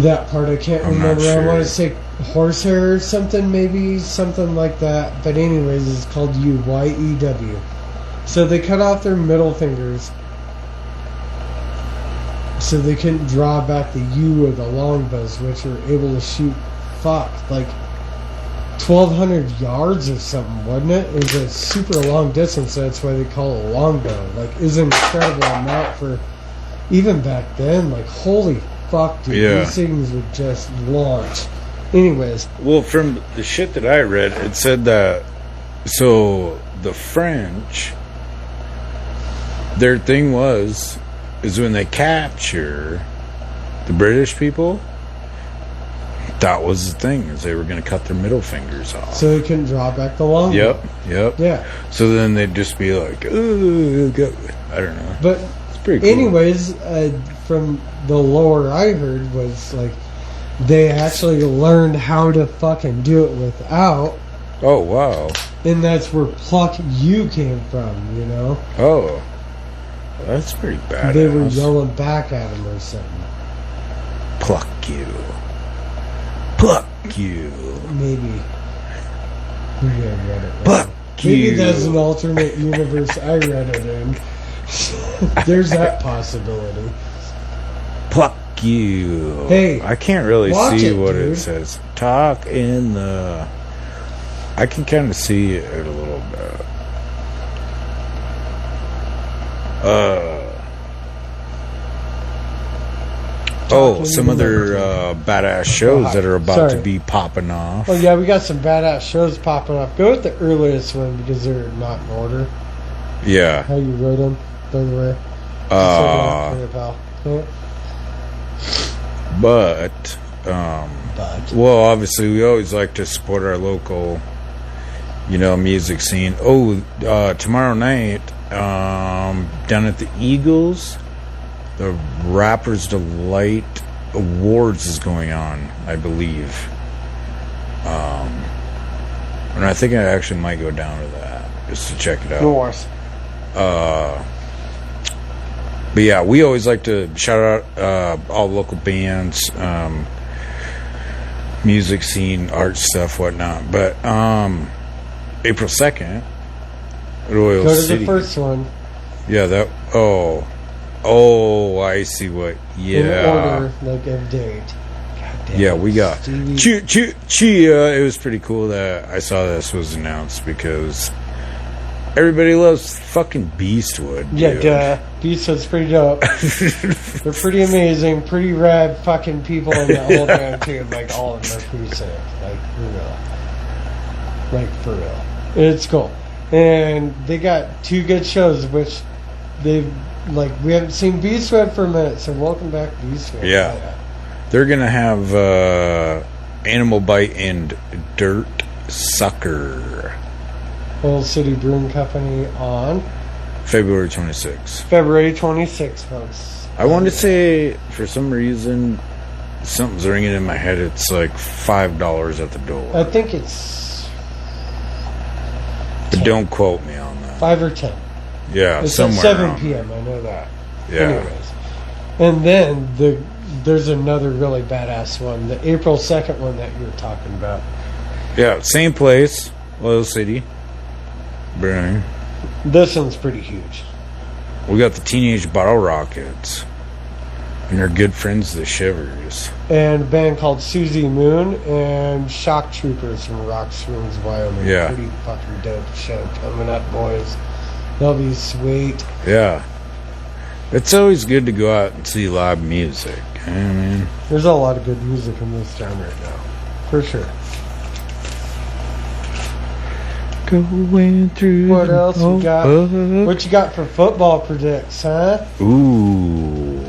Speaker 1: that part I can't remember.
Speaker 2: Not sure.
Speaker 1: I want to say horsehair or something, maybe something like that. But anyways, it's called yew, Y-E-W. So they cut off their middle fingers so they couldn't draw back the yew or the longbows, which were able to shoot, like 1,200 yards or something, wasn't it? It was a super long distance, so that's why they call it a longbow. Like, it was an incredible amount for even back then. Like, holy fuck, dude.
Speaker 2: Yeah.
Speaker 1: These things would just launch. Anyways.
Speaker 2: Well, from the shit that I read, it said that, so the French, their thing is when they capture the British people, that was the thing, is they were going to cut their middle fingers off.
Speaker 1: So they couldn't draw back the longbow.
Speaker 2: Yep.
Speaker 1: Yeah.
Speaker 2: So then they'd just be like, ooh, I don't know.
Speaker 1: But
Speaker 2: it's pretty cool.
Speaker 1: anyways, from the lore I heard was like they actually learned how to fucking do it without.
Speaker 2: Oh, wow.
Speaker 1: And that's where pluck you came from, you know?
Speaker 2: Oh. That's pretty badass.
Speaker 1: They were yelling back at him or something.
Speaker 2: Pluck you. Pluck you.
Speaker 1: Maybe. Maybe I read it wrong.
Speaker 2: Pluck
Speaker 1: Maybe
Speaker 2: you.
Speaker 1: that's an alternate universe I read it in. There's that possibility.
Speaker 2: Pluck you.
Speaker 1: Hey,
Speaker 2: I can't really
Speaker 1: watch
Speaker 2: see
Speaker 1: it,
Speaker 2: what
Speaker 1: dude.
Speaker 2: it says. Talk in the... I can kind of see it a little bit. Some other badass shows that are about to be popping off.
Speaker 1: Oh yeah, we got some badass shows popping off. Go with the earliest one because they're not in order.
Speaker 2: Yeah.
Speaker 1: How you wrote them, by the way.
Speaker 2: But, well, obviously we always like to support our local, music scene. Tomorrow night, down at the Eagles, the Rappers Delight Awards is going on, I believe. And I think I actually might go down to that just to check it out.
Speaker 1: No worries.
Speaker 2: But yeah, we always like to shout out all local bands, music scene, art stuff, whatnot. But April 2nd at Oil
Speaker 1: Go to
Speaker 2: City.
Speaker 1: the first one.
Speaker 2: Yeah, that. Oh, I see what. Yeah.
Speaker 1: In order, like a date. Goddamn.
Speaker 2: Yeah, we got Chia. It was pretty cool that I saw this was announced because everybody loves fucking Beastwood.
Speaker 1: Yeah,
Speaker 2: dude.
Speaker 1: duh. Beastwood's pretty dope. They're pretty amazing, pretty rad fucking people in the whole band too. Like all of them are pretty sick. Like for real. Like for real. It's cool. And they got 2 good shows, which they've we haven't seen Beastwood for a minute. So welcome back, Beastwood.
Speaker 2: Yeah. They're gonna have Animal Bite and Dirt Sucker.
Speaker 1: Old City Brewing Company on
Speaker 2: February 26th.
Speaker 1: February 26th, folks.
Speaker 2: I want to say, for some reason, something's ringing in my head. It's like $5 at the door.
Speaker 1: I think it's
Speaker 2: But don't quote me on that.
Speaker 1: 5 or 10.
Speaker 2: Yeah,
Speaker 1: It's
Speaker 2: somewhere
Speaker 1: at 7
Speaker 2: around
Speaker 1: p.m. I know that.
Speaker 2: Yeah.
Speaker 1: Anyways. And then there's another really badass one, the April 2nd one that you were talking about.
Speaker 2: Yeah, same place, Oil City Brewing.
Speaker 1: This one's pretty huge.
Speaker 2: We got the Teenage Bottle Rockets. And they're good friends, the Shivers.
Speaker 1: And a band called Susie Moon and Shock Troopers from Rock Springs, Wyoming.
Speaker 2: Yeah.
Speaker 1: Pretty fucking dope show coming up, boys. They'll be sweet.
Speaker 2: Yeah. It's always good to go out and see live music. I mean,
Speaker 1: There's a lot of good music in this town right now. For sure.
Speaker 2: going through.
Speaker 1: What else we got? What you got for football predicts, huh?
Speaker 2: Ooh.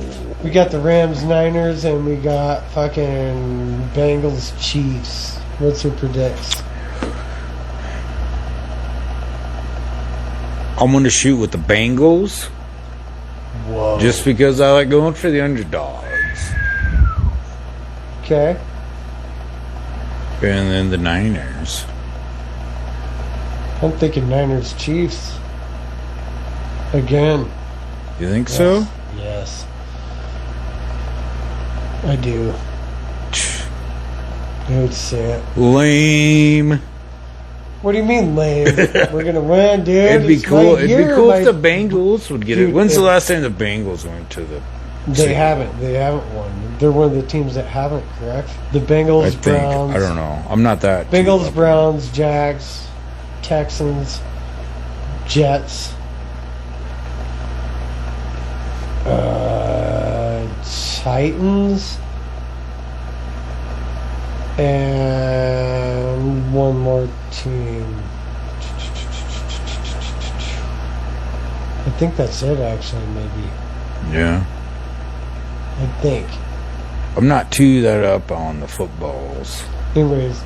Speaker 1: We got the Rams, Niners, and we got fucking Bengals, Chiefs. What's your predicts?
Speaker 2: I'm going to shoot with the Bengals.
Speaker 1: Whoa.
Speaker 2: Just because I like going for the underdogs.
Speaker 1: Okay.
Speaker 2: And then the Niners.
Speaker 1: I'm thinking Niners Chiefs. Again.
Speaker 2: You think so?
Speaker 1: Yes. I do. I would say it.
Speaker 2: Lame.
Speaker 1: What do you mean lame? We're gonna win, dude.
Speaker 2: It'd be
Speaker 1: It's
Speaker 2: cool.
Speaker 1: my
Speaker 2: It'd
Speaker 1: year,
Speaker 2: be cool
Speaker 1: my-
Speaker 2: if the Bengals would get
Speaker 1: Dude,
Speaker 2: it. When's the
Speaker 1: if-
Speaker 2: last time the Bengals went to the?
Speaker 1: They haven't. They haven't won. They're one of the teams that haven't. Correct. The Bengals,
Speaker 2: I think.
Speaker 1: Browns.
Speaker 2: I don't know. I'm not that. too
Speaker 1: Bengals,
Speaker 2: up.
Speaker 1: Browns, Jags, Texans, Jets. Titans. And one more team. I think that's it, actually, maybe.
Speaker 2: Yeah.
Speaker 1: I think.
Speaker 2: I'm not too that up on the footballs.
Speaker 1: Anyways,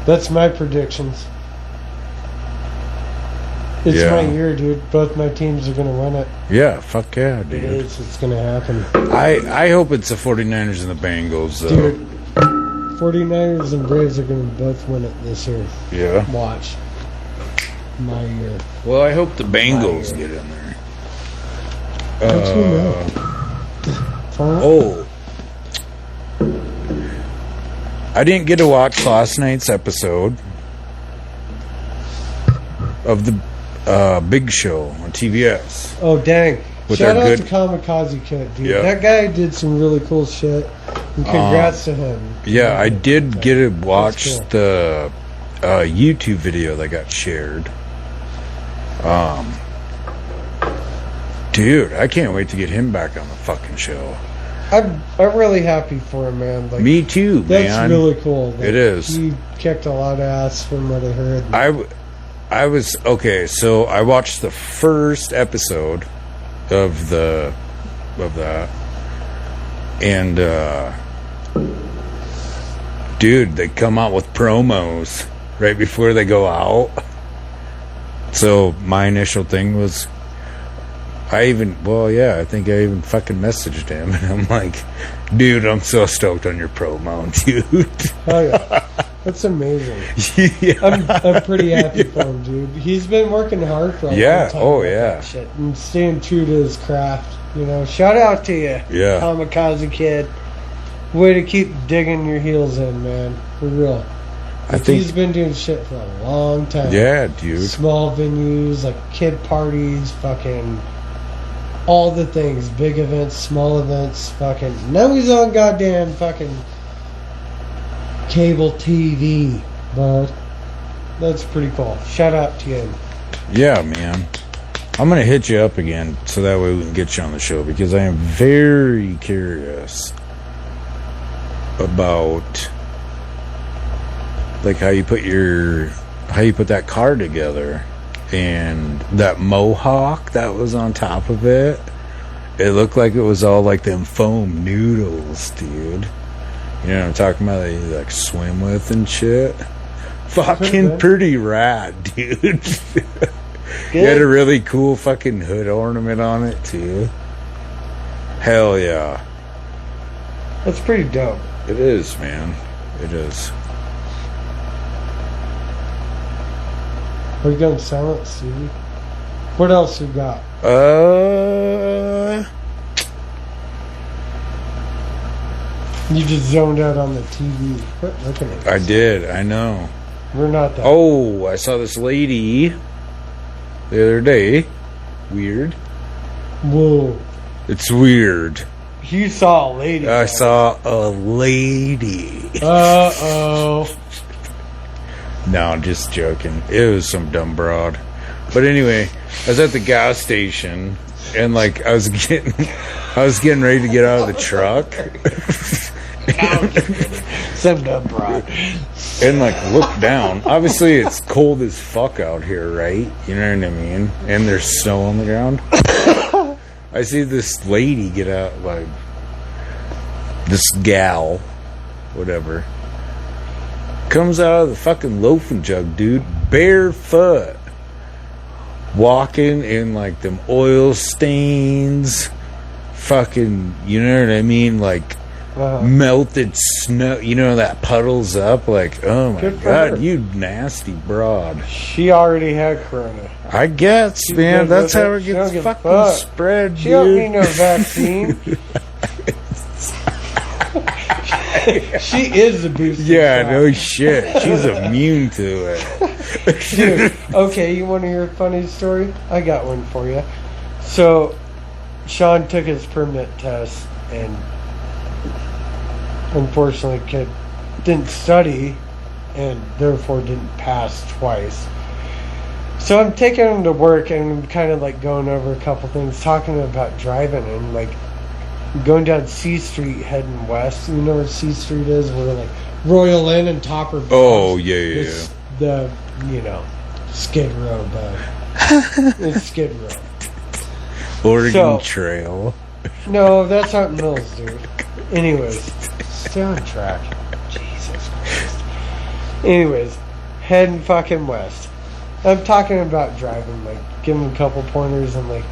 Speaker 1: that's my predictions. It's
Speaker 2: Yeah.
Speaker 1: my year, dude. Both my teams are going to win it.
Speaker 2: Yeah, fuck yeah,
Speaker 1: It
Speaker 2: dude.
Speaker 1: is. It's going to happen.
Speaker 2: I hope it's the 49ers and the Bengals, though.
Speaker 1: Dude, 49ers and Braves are going to both win it this year.
Speaker 2: Yeah.
Speaker 1: Watch. My year.
Speaker 2: Well, I hope the Bengals get in there.
Speaker 1: How'd you know? Huh?
Speaker 2: Oh. I didn't get to watch last night's episode of the Big Show on TBS.
Speaker 1: Oh, dang.
Speaker 2: With
Speaker 1: Shout
Speaker 2: our
Speaker 1: out
Speaker 2: good-
Speaker 1: to Kamikaze Kid, dude.
Speaker 2: Yeah.
Speaker 1: That guy did some really cool shit. And congrats to him.
Speaker 2: Yeah, I did get to watch
Speaker 1: cool.
Speaker 2: the YouTube video that got shared. Dude, I can't wait to get him back on the fucking show.
Speaker 1: I'm really happy for him, man. Like,
Speaker 2: Me too,
Speaker 1: that's
Speaker 2: man.
Speaker 1: really cool. Like,
Speaker 2: It is.
Speaker 1: He kicked a lot of ass from what I heard.
Speaker 2: I was okay. So I watched the first episode of that, and dude, they come out with promos right before they go out. So my initial thing was, I think I even fucking messaged him, and I'm like, dude, I'm so stoked on your promo, dude.
Speaker 1: Oh yeah, that's amazing.
Speaker 2: Yeah.
Speaker 1: I'm pretty happy for him, dude. He's been working hard for a long time.
Speaker 2: Oh,
Speaker 1: with
Speaker 2: yeah.
Speaker 1: that shit and staying true to his craft. You know, shout out to you,
Speaker 2: Yeah.
Speaker 1: Kamikaze Kid. Way to keep digging your heels in, man. For real.
Speaker 2: I think-
Speaker 1: he's been doing shit for a long time.
Speaker 2: Yeah, dude.
Speaker 1: Small venues, like kid parties, fucking all the things. Big events, small events, fucking. Now he's on goddamn fucking cable TV, bud. That's pretty cool. Shout out to you.
Speaker 2: Yeah, man. I'm going to hit you up again so that way we can get you on the show, because I am very curious about like how you put that car together, and that mohawk that was on top of it. It looked like it was all like them foam noodles, dude. You know what I'm talking about? That you like swim with and shit. Fucking pretty rad, dude. It had a really cool fucking hood ornament on it too. Hell yeah.
Speaker 1: That's pretty dope.
Speaker 2: It is, man. It is.
Speaker 1: Are you going silent, Stevie? What else you got? You just zoned out on the TV. Quit looking at
Speaker 2: I
Speaker 1: us.
Speaker 2: did. I know.
Speaker 1: We're not that.
Speaker 2: Oh, I saw this lady the other day. Weird.
Speaker 1: Whoa.
Speaker 2: It's weird.
Speaker 1: You saw a lady.
Speaker 2: I saw a lady.
Speaker 1: Uh-oh.
Speaker 2: No, I'm just joking. It was some dumb broad. But anyway, I was at the gas station, and like I was getting ready to get out of the truck.
Speaker 1: Some dumb broad.
Speaker 2: And like look down. Obviously it's cold as fuck out here, right? You know what I mean? And there's snow on the ground. I see this lady get out, like this gal, whatever, comes out of the fucking loafing jug, dude, barefoot, walking in like them oil stains, fucking, you know what I mean, like melted snow, you know, that puddles up, like, oh my
Speaker 1: Good for
Speaker 2: god,
Speaker 1: her.
Speaker 2: you nasty broad.
Speaker 1: She already had corona.
Speaker 2: I guess,
Speaker 1: She's
Speaker 2: man,
Speaker 1: good
Speaker 2: that's
Speaker 1: with
Speaker 2: how
Speaker 1: it.
Speaker 2: it
Speaker 1: She don't
Speaker 2: gets
Speaker 1: give a
Speaker 2: fucking
Speaker 1: fuck.
Speaker 2: spread,
Speaker 1: She don't need
Speaker 2: dude.
Speaker 1: no vaccine. She is the booster
Speaker 2: Yeah,
Speaker 1: shot.
Speaker 2: no shit. She's immune to it.
Speaker 1: Dude, okay, you want to hear a funny story? I got one for you. So, Sean took his permit test and unfortunately didn't study and therefore didn't pass twice. So I'm taking him to work and I'm kind of like going over a couple things, talking about driving and like going down C Street heading west. You know where C Street is? Where like Royal Inn and Topper.
Speaker 2: Oh, yeah.
Speaker 1: The, you know, Skid Row, bud. It's Skid Row.
Speaker 2: Oregon
Speaker 1: So-
Speaker 2: Trail.
Speaker 1: No, that's out in Mills, dude. Anyways, stay on track. Jesus Christ. Anyways, heading fucking west. I'm talking about driving, like, giving him a couple pointers and, like,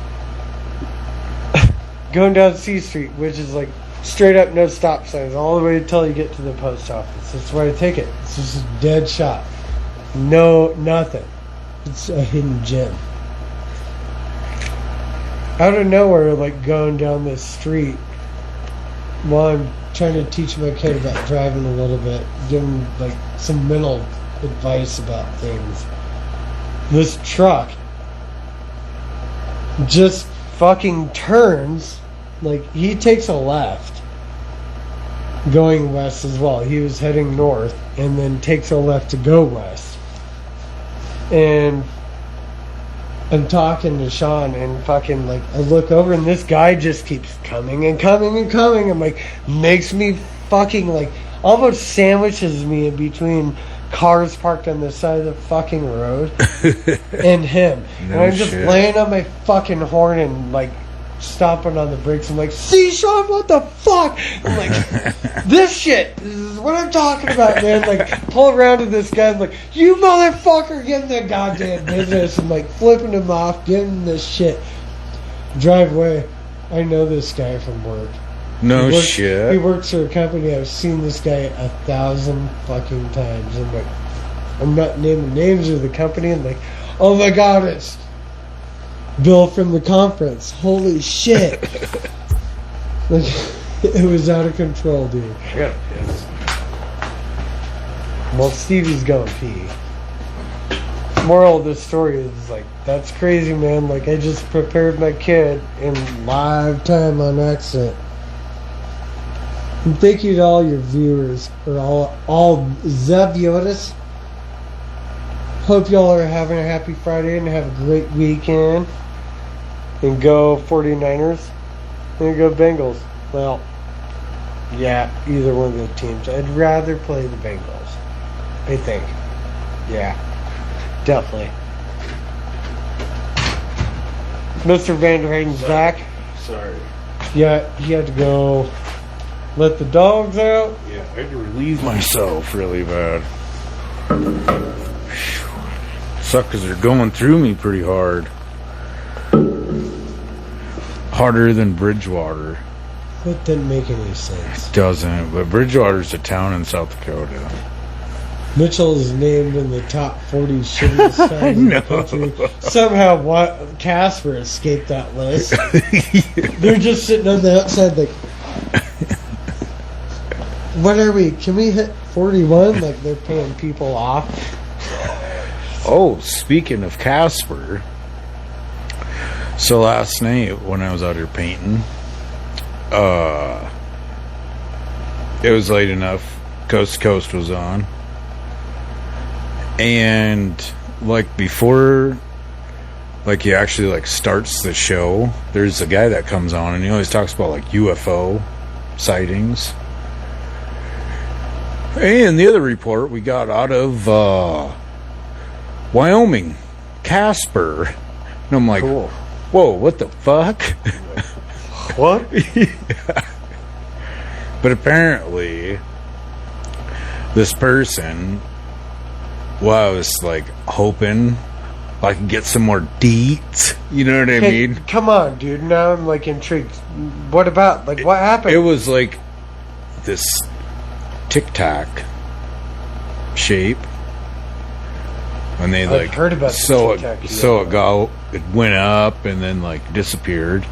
Speaker 1: going down C Street, which is, like, straight up no stop signs, all the way until you get to the post office. That's where I take it. It's just a dead shot. No, nothing. It's a hidden gem. Out of nowhere, like, going down this street while I'm trying to teach my kid about driving a little bit, give him, like, some mental advice about things. This truck just fucking turns, like, he takes a left going west as well. He was heading north and then takes a left to go west. And I'm talking to Sean and fucking, like, I look over and this guy just keeps coming and coming and coming and, like, makes me fucking, like, almost sandwiches me in between cars parked on the side of the fucking road and him.
Speaker 2: No
Speaker 1: And I'm just
Speaker 2: shit.
Speaker 1: laying on my fucking horn and, like, stomping on the brakes. I'm like, see, Sean, what the fuck? I'm like, this shit, this is what I'm talking about, man. Like, pull around to this guy, I'm like, you motherfucker, get in the goddamn business. I'm like, flipping him off, giving him this shit. Drive away. I know this guy from work.
Speaker 2: No
Speaker 1: He
Speaker 2: shit.
Speaker 1: works for a company. I've seen this guy 1,000 fucking times. I'm like, I'm not naming names of the company. I'm like, oh my god, it's Bill from the conference. Holy shit. Like, it was out of control, dude.
Speaker 2: I gotta piss.
Speaker 1: Well, Stevie's going pee. Moral of this story is, like, that's crazy, man. Like, I just prepared my kid in live time on accident. And thank you to all your viewers, or all the viewers. Hope y'all are having a happy Friday and have a great weekend. And go 49ers. And go Bengals. Well, yeah, either one of the teams. I'd rather play the Bengals, I think. Yeah, definitely. Mr. Vanderheiden's back.
Speaker 2: Sorry.
Speaker 1: Yeah, he had to go let the dogs out.
Speaker 2: Yeah, I had to relieve myself really bad. Suckers are going through me pretty hard. Harder than Bridgewater.
Speaker 1: That didn't make any sense.
Speaker 2: Doesn't, but Bridgewater's a town in South Dakota.
Speaker 1: Mitchell is named in the top 40 shittiest towns in the country. Somehow, Casper escaped that list. They're just sitting on the outside like, what are we? Can we hit 41? Like, they're paying people off.
Speaker 2: Oh, speaking of Casper, so last night when I was out here painting, it was late enough. Coast to Coast was on, and like before, like he actually like starts the show, there's a guy that comes on and he always talks about like UFO sightings. And the other report we got out of Wyoming, Casper, and I'm like,
Speaker 1: Cool.
Speaker 2: whoa, what the fuck?
Speaker 1: What?
Speaker 2: But apparently, this person, well, I was like hoping I can get some more deets. You know what I
Speaker 1: Hey,
Speaker 2: mean?
Speaker 1: come on, dude. Now I'm like intrigued. What about? Like, what happened?
Speaker 2: It was like this Tic Tac shape. When they
Speaker 1: I've heard about the Tic Tac,
Speaker 2: it went up and then like disappeared.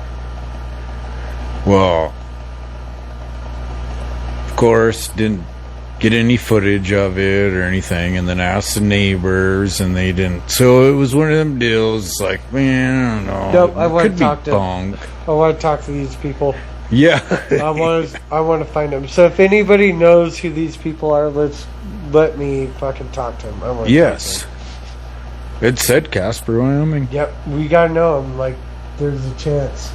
Speaker 2: Well, of course, didn't get any footage of it or anything, and then asked the neighbors, and they didn't. So it was one of them deals. Like, man, I don't know.
Speaker 1: Nope, I want
Speaker 2: Could
Speaker 1: to
Speaker 2: be
Speaker 1: talk to.
Speaker 2: bunk.
Speaker 1: I want to talk to these people.
Speaker 2: Yeah.
Speaker 1: I want to find them. So if anybody knows who these people are, let me fucking talk to them. I want to
Speaker 2: Yes. It said Casper, Wyoming.
Speaker 1: Yep, we gotta know them. Like, there's a chance.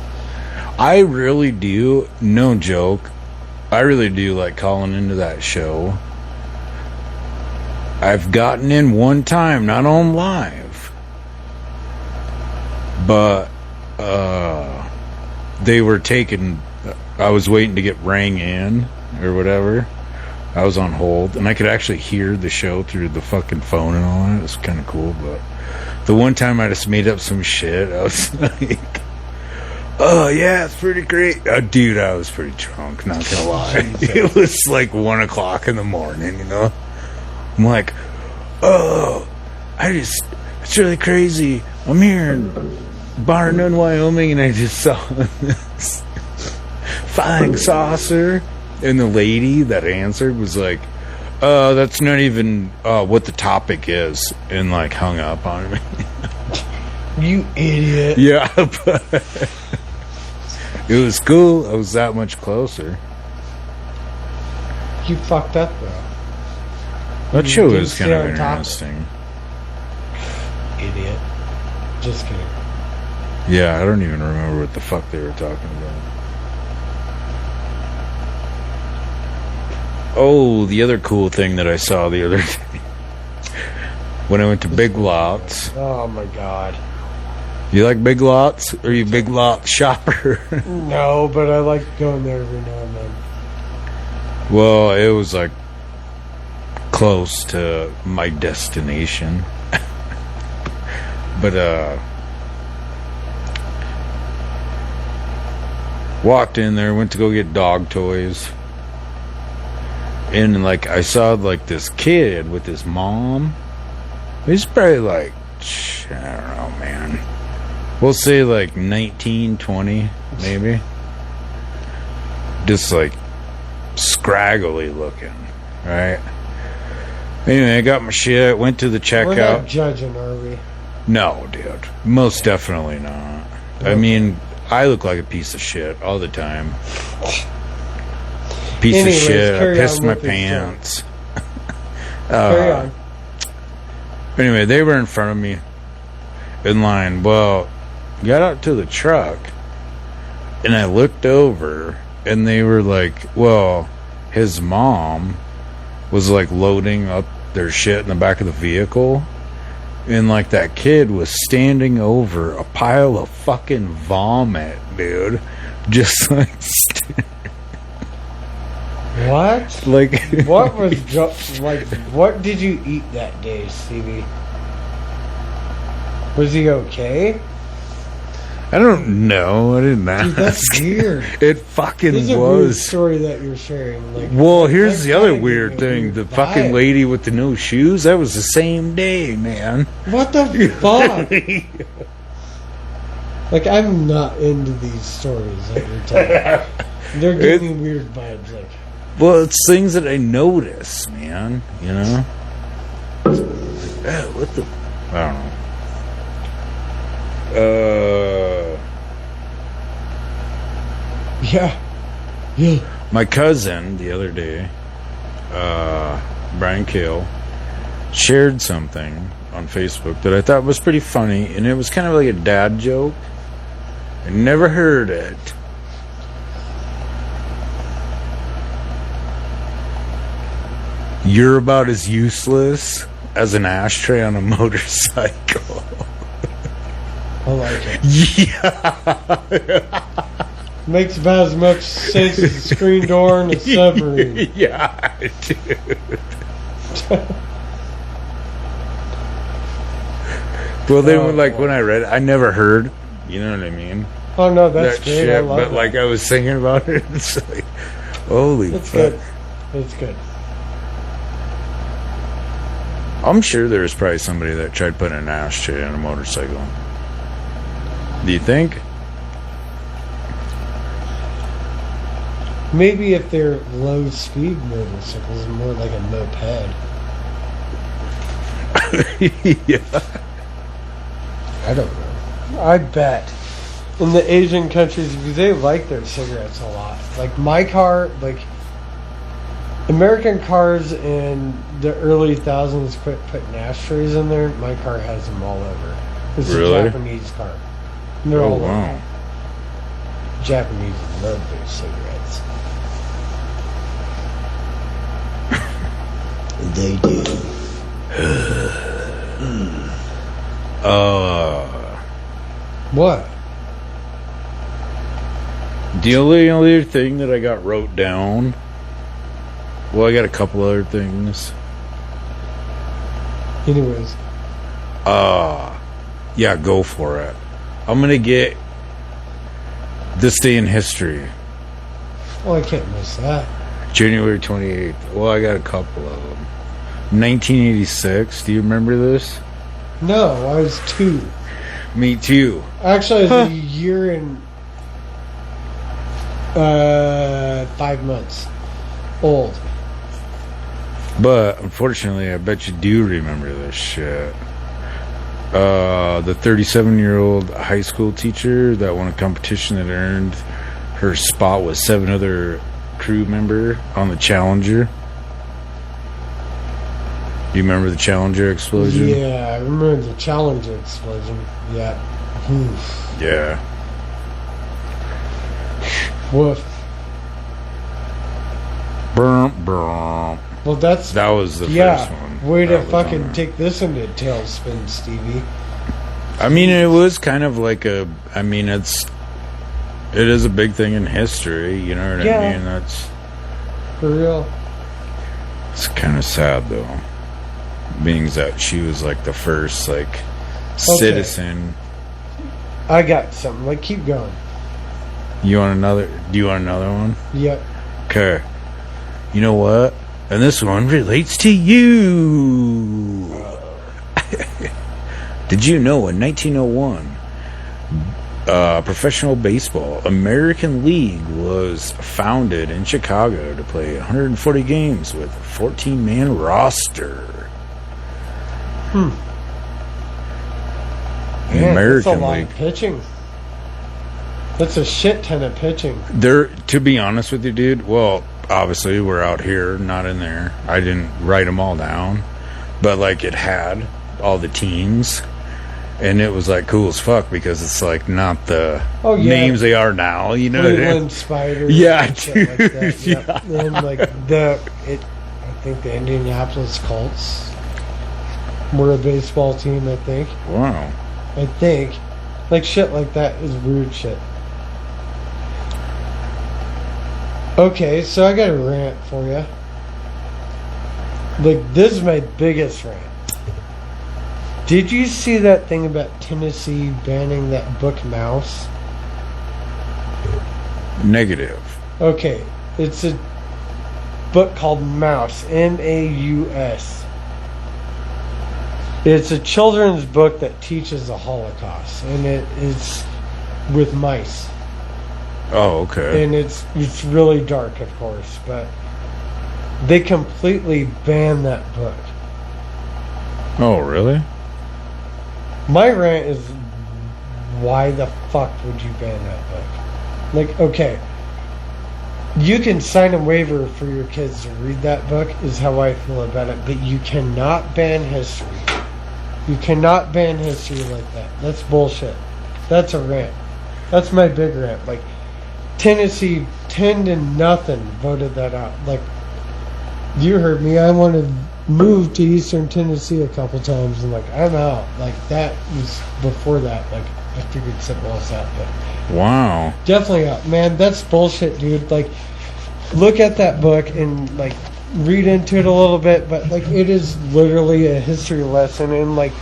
Speaker 2: I really do. No joke. I really do like calling into that show. I've gotten in one time, not on live, but they were taking. I was waiting to get rang in or whatever. I was on hold, and I could actually hear the show through the fucking phone and all that. It was kind of cool, but the one time I just made up some shit, I was like, oh yeah, it's pretty great. Dude, I was pretty drunk, not gonna lie. It was like 1 o'clock in the morning, you know? I'm like, oh, it's really crazy. I'm here in Barnum, Wyoming, and I just saw this flying saucer. And the lady that answered was like, that's not even what the topic is, and like hung up on me.
Speaker 1: You idiot.
Speaker 2: Yeah, but it was cool. I was that much closer.
Speaker 1: You fucked up, though.
Speaker 2: That
Speaker 1: You
Speaker 2: show
Speaker 1: didn't
Speaker 2: was
Speaker 1: stay
Speaker 2: kind of
Speaker 1: on topic.
Speaker 2: interesting.
Speaker 1: Idiot. Just kidding.
Speaker 2: Yeah, I don't even remember what the fuck they were talking about. Oh, the other cool thing that I saw the other day when I went to Big Lots.
Speaker 1: Oh my god.
Speaker 2: You like Big Lots? Or are you a Big Lots shopper?
Speaker 1: No, but I like going there every now and then.
Speaker 2: Well, it was like close to my destination. But walked in there, went to go get dog toys. And like I saw like this kid with his mom. He's probably like, I don't know, man. We'll say like 19, 20, maybe. Just like scraggly looking, right? Anyway, I got my shit, went to the checkout.
Speaker 1: We're not judging, are we?
Speaker 2: No, dude. Most definitely not. I mean, I look like a piece of shit all the time. Piece
Speaker 1: Anyways,
Speaker 2: of shit. I
Speaker 1: carry
Speaker 2: pissed
Speaker 1: on
Speaker 2: my
Speaker 1: with this
Speaker 2: pants.
Speaker 1: Carry on.
Speaker 2: Anyway, they were in front of me in line. Well, got out to the truck, and I looked over, and they were like, well, his mom was like loading up their shit in the back of the vehicle, and like that kid was standing over a pile of fucking vomit, dude. Just like
Speaker 1: What?
Speaker 2: like
Speaker 1: What was what did you eat that day, Stevie? Was he okay?
Speaker 2: I don't know. I didn't ask.
Speaker 1: Dude, that's weird.
Speaker 2: It fucking
Speaker 1: This is a weird
Speaker 2: was.
Speaker 1: story that you're sharing. Like,
Speaker 2: Well, here's
Speaker 1: that
Speaker 2: the other
Speaker 1: kinda
Speaker 2: weird
Speaker 1: gave me a
Speaker 2: thing.
Speaker 1: weird
Speaker 2: The
Speaker 1: vibe.
Speaker 2: fucking lady with the no shoes, that was the same day, man.
Speaker 1: What the fuck? Like, I'm not into these stories that you're telling. They're giving me weird vibes. Like,
Speaker 2: Well, it's things that I notice, man. You know? What the? I don't know.
Speaker 1: yeah.
Speaker 2: My cousin, the other day, Brian Kale, shared something on Facebook that I thought was pretty funny, and it was kind of like a dad joke. I never heard it. You're about as useless as an ashtray on a motorcycle.
Speaker 1: I like it.
Speaker 2: Yeah.
Speaker 1: Makes about as much sense as a screen door and a submarine.
Speaker 2: Yeah, dude. Well, then, when I read it, I never heard. You know what I mean?
Speaker 1: Oh no, that's
Speaker 2: that
Speaker 1: great.
Speaker 2: shit.
Speaker 1: I love
Speaker 2: But
Speaker 1: that.
Speaker 2: like, I was thinking about it. It's like, holy
Speaker 1: It's
Speaker 2: fuck!
Speaker 1: good. It's good.
Speaker 2: I'm sure there was probably somebody that tried putting an ashtray on a motorcycle. Do you think?
Speaker 1: Maybe if they're low speed motorcycles, more like a moped.
Speaker 2: Yeah.
Speaker 1: I don't know. I bet in the Asian countries, they like their cigarettes a lot. Like my car, like American cars in the early thousands quit putting ashtrays in there. My car has them all over. It's
Speaker 2: Really?
Speaker 1: a Japanese car. And they're all
Speaker 2: wow.
Speaker 1: over. Japanese love their cigarettes. They do. What?
Speaker 2: The only other thing that I got wrote down. Well, I got a couple other things.
Speaker 1: Anyways.
Speaker 2: Yeah, go for it. I'm gonna get this day in history.
Speaker 1: Well, I can't miss that.
Speaker 2: January 28th. Well, I got a couple of them. 1986. Do you remember this?
Speaker 1: No, I was 2.
Speaker 2: Me too.
Speaker 1: Actually, I was a year and 5 months old.
Speaker 2: But unfortunately, I bet you do remember this shit. The 37-year-old high school teacher that won a competition that earned her spot with 7 other crew member on the Challenger. Do you remember the Challenger explosion?
Speaker 1: Yeah, I remember the Challenger explosion. Yeah. Oof.
Speaker 2: Yeah.
Speaker 1: Woof.
Speaker 2: Burm, burm.
Speaker 1: Well, that's...
Speaker 2: That was the
Speaker 1: yeah,
Speaker 2: first one.
Speaker 1: way to
Speaker 2: That was on
Speaker 1: fucking
Speaker 2: there.
Speaker 1: take this into tailspin, Stevie.
Speaker 2: I mean, it was kind of like a... I mean, it is a big thing in history, you know what
Speaker 1: Yeah.
Speaker 2: I mean? That's...
Speaker 1: For real.
Speaker 2: It's kind of sad, though. Being that she was, like, the first, like, citizen.
Speaker 1: I got something. Like, keep going.
Speaker 2: You want another... Do you want another one?
Speaker 1: Yep.
Speaker 2: Okay. You know what? And this one relates to you. Did you know in 1901, professional baseball American League was founded in Chicago to play 140 games with a 14-man roster? The
Speaker 1: Man,
Speaker 2: American
Speaker 1: that's a lot
Speaker 2: League.
Speaker 1: of pitching. That's a shit ton of pitching.
Speaker 2: There, to be honest with you, dude. Well, obviously we're out here, not in there. I didn't write them all down, but like it had all the teams, and it was like cool as fuck because it's like not the names they are now. You know,
Speaker 1: Cleveland Spiders.
Speaker 2: Yeah,
Speaker 1: and shit like that.
Speaker 2: dude,
Speaker 1: Yep. And like I think the Indianapolis Colts were a baseball team. I think.
Speaker 2: Wow.
Speaker 1: I think, like shit like that is weird shit. Okay, so I got a rant for you. Like, this is my biggest rant. Did you see that thing about Tennessee banning that book Mouse?
Speaker 2: Negative.
Speaker 1: Okay, it's a book called Mouse, M-A-U-S. It's a children's book that teaches the Holocaust, and it is with mice.
Speaker 2: Oh, okay.
Speaker 1: And it's really dark, of course, but they completely banned that book.
Speaker 2: Oh, really?
Speaker 1: My rant is, why the fuck would you ban that book? Like, okay, you can sign a waiver for your kids to read that book, is how I feel about it, but you cannot ban history. You cannot ban history like that. That's bullshit. That's a rant. That's my big rant. Like, Tennessee 10-0 voted that out. Like, you heard me. I want to move to Eastern Tennessee a couple times, and like, I'm out. Like, that was before that. Like, I figured something else out, but
Speaker 2: Wow.
Speaker 1: definitely out. Man, that's bullshit, dude. Like, look at that book and like read into it a little bit, but like, it is literally a history lesson, and like,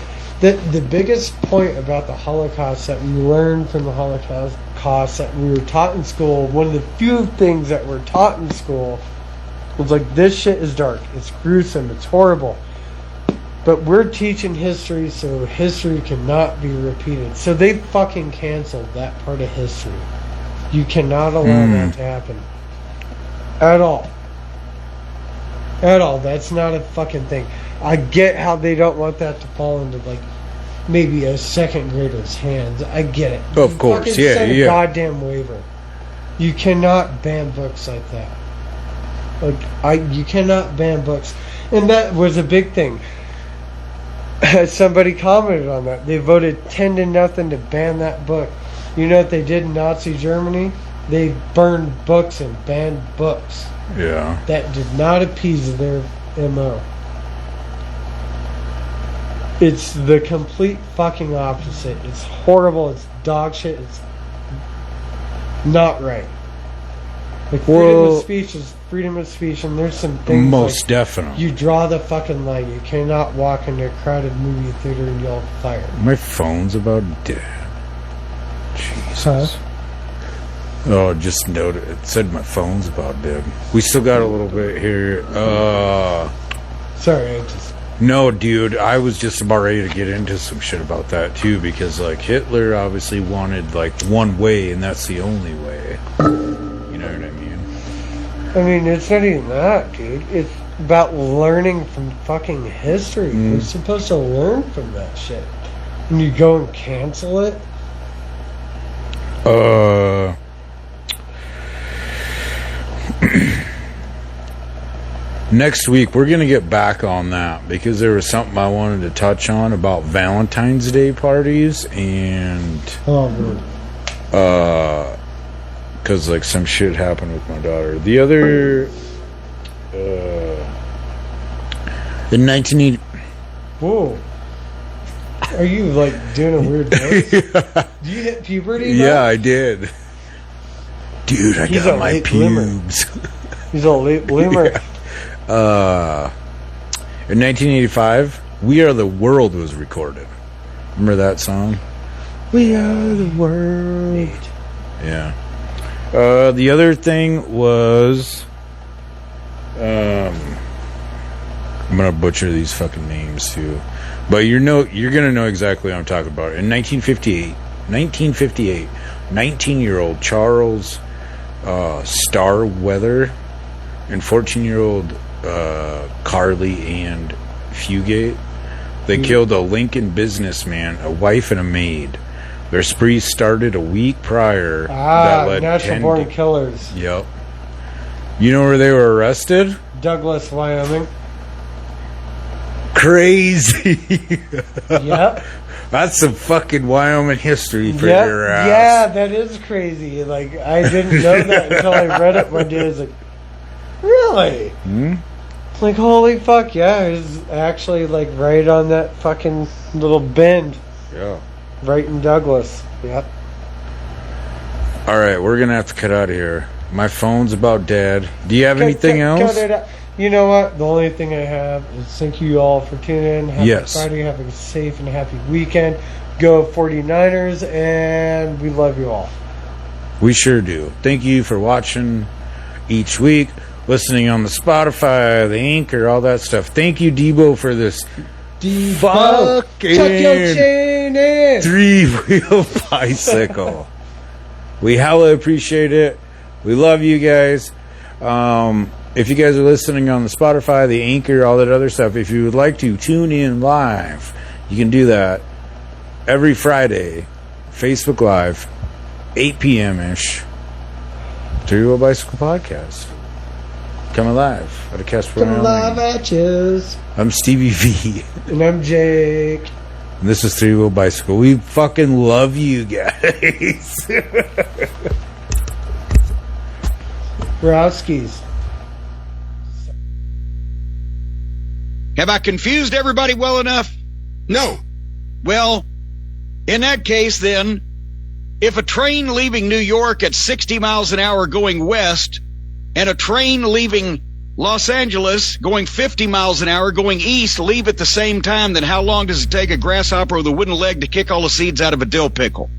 Speaker 1: The biggest point about the Holocaust that we learned from the Holocaust that we were taught in school, one of the few things that were taught in school was like, this shit is dark, it's gruesome, it's horrible. But we're teaching history, so history cannot be repeated. So they fucking canceled that part of history. You cannot allow that to happen. At all. At all. That's not a fucking thing. I get how they don't want that to fall into, like, maybe a second grader's hands. I get it.
Speaker 2: Of course,
Speaker 1: fucking
Speaker 2: yeah,
Speaker 1: send a
Speaker 2: yeah.
Speaker 1: goddamn waiver. You cannot ban books like that. You cannot ban books. And that was a big thing. Somebody commented on that. They voted 10-0 to ban that book. You know what they did in Nazi Germany? They burned books and banned books.
Speaker 2: Yeah.
Speaker 1: That did not appease their MO. It's the complete fucking opposite. It's horrible. It's dog shit. It's not right. Like, freedom of speech is freedom of speech, and there's some things
Speaker 2: Most
Speaker 1: like,
Speaker 2: definitely.
Speaker 1: you draw the fucking line. You cannot walk into a crowded movie theater and yell fire.
Speaker 2: My phone's about dead. Jesus.
Speaker 1: Huh?
Speaker 2: Oh, just noted. It said my phone's about dead. We still got a little bit here.
Speaker 1: Sorry, I just...
Speaker 2: No, dude, I was just about ready to get into some shit about that, too, because, like, Hitler obviously wanted, like, one way, and that's the only way. You know what I mean?
Speaker 1: I mean, it's not even that, dude. It's about learning from fucking history. We're supposed to learn from that shit. And you go and cancel it?
Speaker 2: Next week, we're going to get back on that because there was something I wanted to touch on about Valentine's Day parties and...
Speaker 1: Oh, good.
Speaker 2: Because, like, some shit happened with my daughter. The other... the 1980...
Speaker 1: Whoa. Are you, like, doing a weird voice?
Speaker 2: Yeah.
Speaker 1: Do you hit puberty?
Speaker 2: Yeah, I did. Dude, I
Speaker 1: He's
Speaker 2: got
Speaker 1: a
Speaker 2: my
Speaker 1: late bloomer.
Speaker 2: pubes.
Speaker 1: He's a late bloomer.
Speaker 2: In 1985, We Are the World was recorded. Remember that song? We are the world. Yeah. The other thing was... I'm gonna butcher these fucking names too. But you're gonna know exactly what I'm talking about. In 1958, 19-year-old Charles Starweather and 14-year-old Carly and Fugate, they killed a Lincoln businessman, a wife, and a maid. Their spree started a week prior. That led
Speaker 1: natural-born killers.
Speaker 2: Yep. You know where they were arrested?
Speaker 1: Douglas, Wyoming.
Speaker 2: Crazy.
Speaker 1: Yep.
Speaker 2: That's some fucking Wyoming history for
Speaker 1: Yep.
Speaker 2: your ass.
Speaker 1: Yeah, that is crazy. Like, I didn't know that until I read it one day. I was like, really? Like, holy fuck, yeah. It was actually, like, right on that fucking little bend.
Speaker 2: Yeah.
Speaker 1: Right in Douglas. Yep.
Speaker 2: Alright, we're gonna have to cut out of here. My phone's about dead. Do you have anything else?
Speaker 1: Cut it out. You know what? The only thing I have is thank you all for tuning in. Happy Friday. Have a safe and happy weekend. Go 49ers, and we love you all.
Speaker 2: We sure do. Thank you for watching each week, listening on the Spotify, the Anchor, all that stuff. Thank you, Debo, for this fucking
Speaker 1: Chuck your chain in.
Speaker 2: 3-wheel bicycle. We hella appreciate it. We love you guys. If you guys are listening on the Spotify, the Anchor, all that other stuff, if you would like to tune in live, you can do that every Friday, Facebook Live, 8 p.m.-ish. 3-Wheel Bicycle Podcast. Coming live at a Casper.
Speaker 1: Coming live at you.
Speaker 2: I'm Stevie V.
Speaker 1: And I'm Jake.
Speaker 2: And this is 3-Wheel Bicycle. We fucking love you guys.
Speaker 1: Browskis.
Speaker 5: Have I confused everybody well enough? No. Well, in that case, then, if a train leaving New York at 60 miles an hour going west and a train leaving Los Angeles, going 50 miles an hour, going east, leave at the same time, then how long does it take a grasshopper with a wooden leg to kick all the seeds out of a dill pickle?